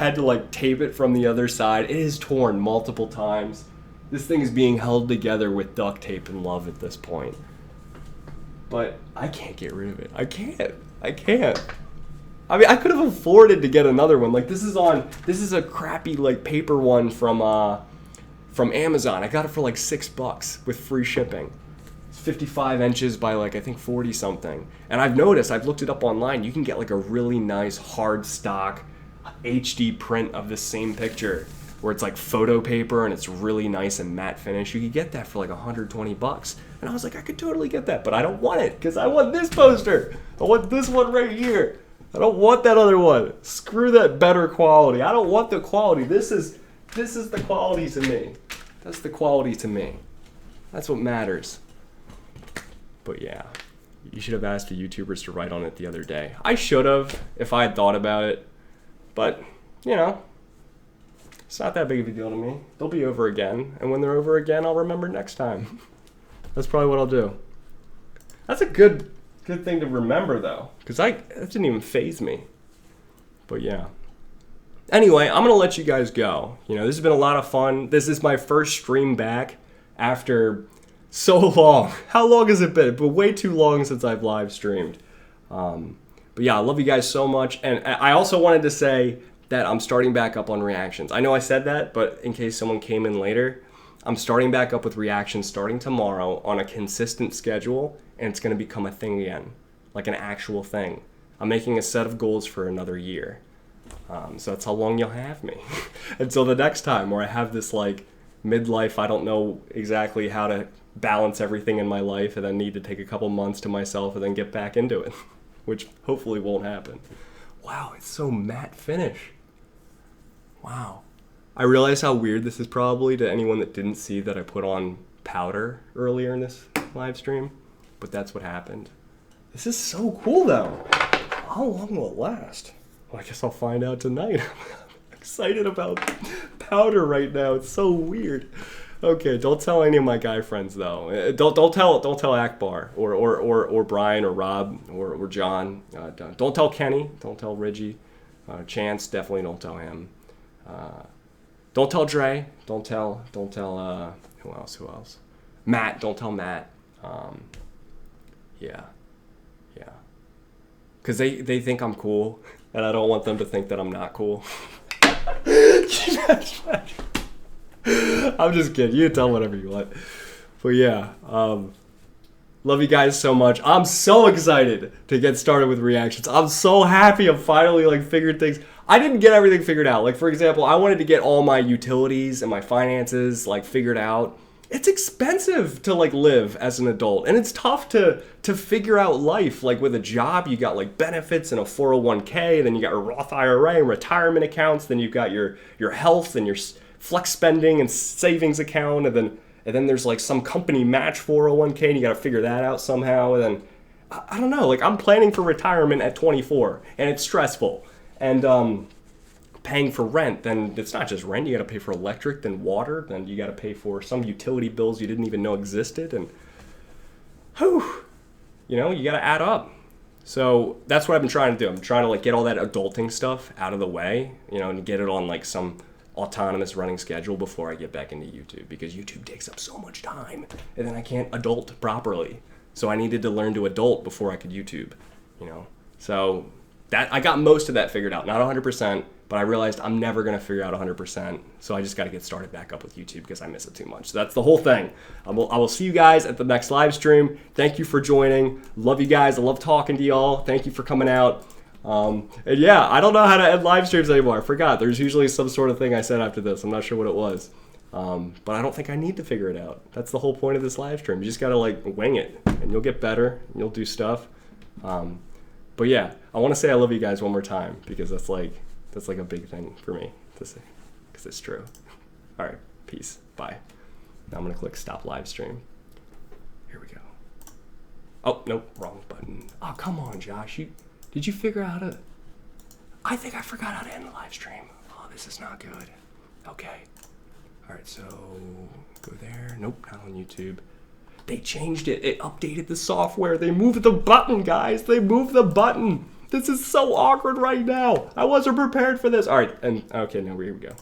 A: had to like tape it from the other side. It is torn multiple times. This thing is being held together with duct tape and love at this point. But I can't get rid of it. I can't. I mean, I could have afforded to get another one. Like this is a crappy like paper one from Amazon. I got it for like $6 with free shipping. It's 55 inches by like I think 40 something. And I've looked it up online, you can get like a really nice hard stock HD print of the same picture where it's like photo paper and it's really nice and matte finish. You could get that for like $120. And I was like, I could totally get that, but I don't want it because I want this poster. I want this one right here. I don't want that other one. Screw that better quality. I don't want the quality. This is the quality to me. That's the quality to me. That's what matters. But yeah, you should have asked the YouTubers to write on it the other day. I should have if I had thought about it. But, you know, it's not that big of a deal to me. They'll be over again. And when they're over again, I'll remember next time. That's probably what I'll do. That's a good thing to remember, though. Because that didn't even faze me. But yeah. Anyway, I'm going to let you guys go. You know, this has been a lot of fun. This is my first stream back after so long. How long has it been? But way too long since I've live streamed. But yeah, I love you guys so much. And I also wanted to say that I'm starting back up on reactions. I know I said that, but in case someone came in later, I'm starting back up with reactions starting tomorrow on a consistent schedule. And it's going to become a thing again. Like an actual thing. I'm making a set of goals for another year. So that's how long you'll have me. Until the next time where I have this like midlife, I don't know exactly how to balance everything in my life and then need to take a couple months to myself and then get back into it, which hopefully won't happen. Wow, it's so matte finish. Wow. I realize how weird this is probably to anyone that didn't see that I put on powder earlier in this live stream, but that's what happened. This is so cool though. How long will it last? Well, I guess I'll find out tonight. I'm excited about powder right now. It's so weird. Okay, don't tell any of my guy friends though. Don't tell Akbar or Brian or Rob or John. Don't tell Kenny. Don't tell Reggie. Chance, definitely don't tell him. Don't tell Dre. Don't tell who else? Matt, don't tell Matt. Yeah. Because they think I'm cool, and I don't want them to think that I'm not cool. I'm just kidding. You can tell whatever you want. But yeah, love you guys so much. I'm so excited to get started with reactions. I'm so happy I'm finally figured things. I didn't get everything figured out. Like, for example, I wanted to get all my utilities and my finances figured out. It's expensive to live as an adult, and it's tough to figure out life. With a job, you got benefits and a 401k, then you got a Roth IRA and retirement accounts, then you've got your health and your flex spending and savings account, and then there's some company match 401k, and you got to figure that out somehow. And then I don't know, I'm planning for retirement at 24, and it's stressful. And paying for rent, then it's not just rent, you got to pay for electric, then water, then you got to pay for some utility bills you didn't even know existed, and you got to add up. So that's what I've been trying to do. I'm trying to get all that adulting stuff out of the way, and get it on some autonomous running schedule before I get back into YouTube, because YouTube takes up so much time, and then I can't adult properly. So I needed to learn to adult before I could YouTube, So that I got most of that figured out, not 100%, but I realized I'm never going to figure out 100%, so I just got to get started back up with YouTube because I miss it too much. So that's the whole thing. I will see you guys at the next live stream. Thank you for joining. Love you guys. I love talking to y'all. Thank you for coming out. And yeah, I don't know how to end live streams anymore. I forgot. There's usually some sort of thing I said after this. I'm not sure what it was. But I don't think I need to figure it out. That's the whole point of this live stream. You just got to wing it, and you'll get better, and you'll do stuff. But yeah, I want to say I love you guys one more time, because that's a big thing for me to say, because it's true. All right, peace, bye. Now I'm gonna click stop live stream. Here we go. Oh, nope, wrong button. Oh, come on, Josh, did you figure out I think I forgot how to end the live stream. Oh, this is not good. Okay. All right, so go there. Nope, not on YouTube. They changed it. It updated the software. They moved the button, guys. They moved the button. This is so awkward right now. I wasn't prepared for this. All right, and okay, now here we go.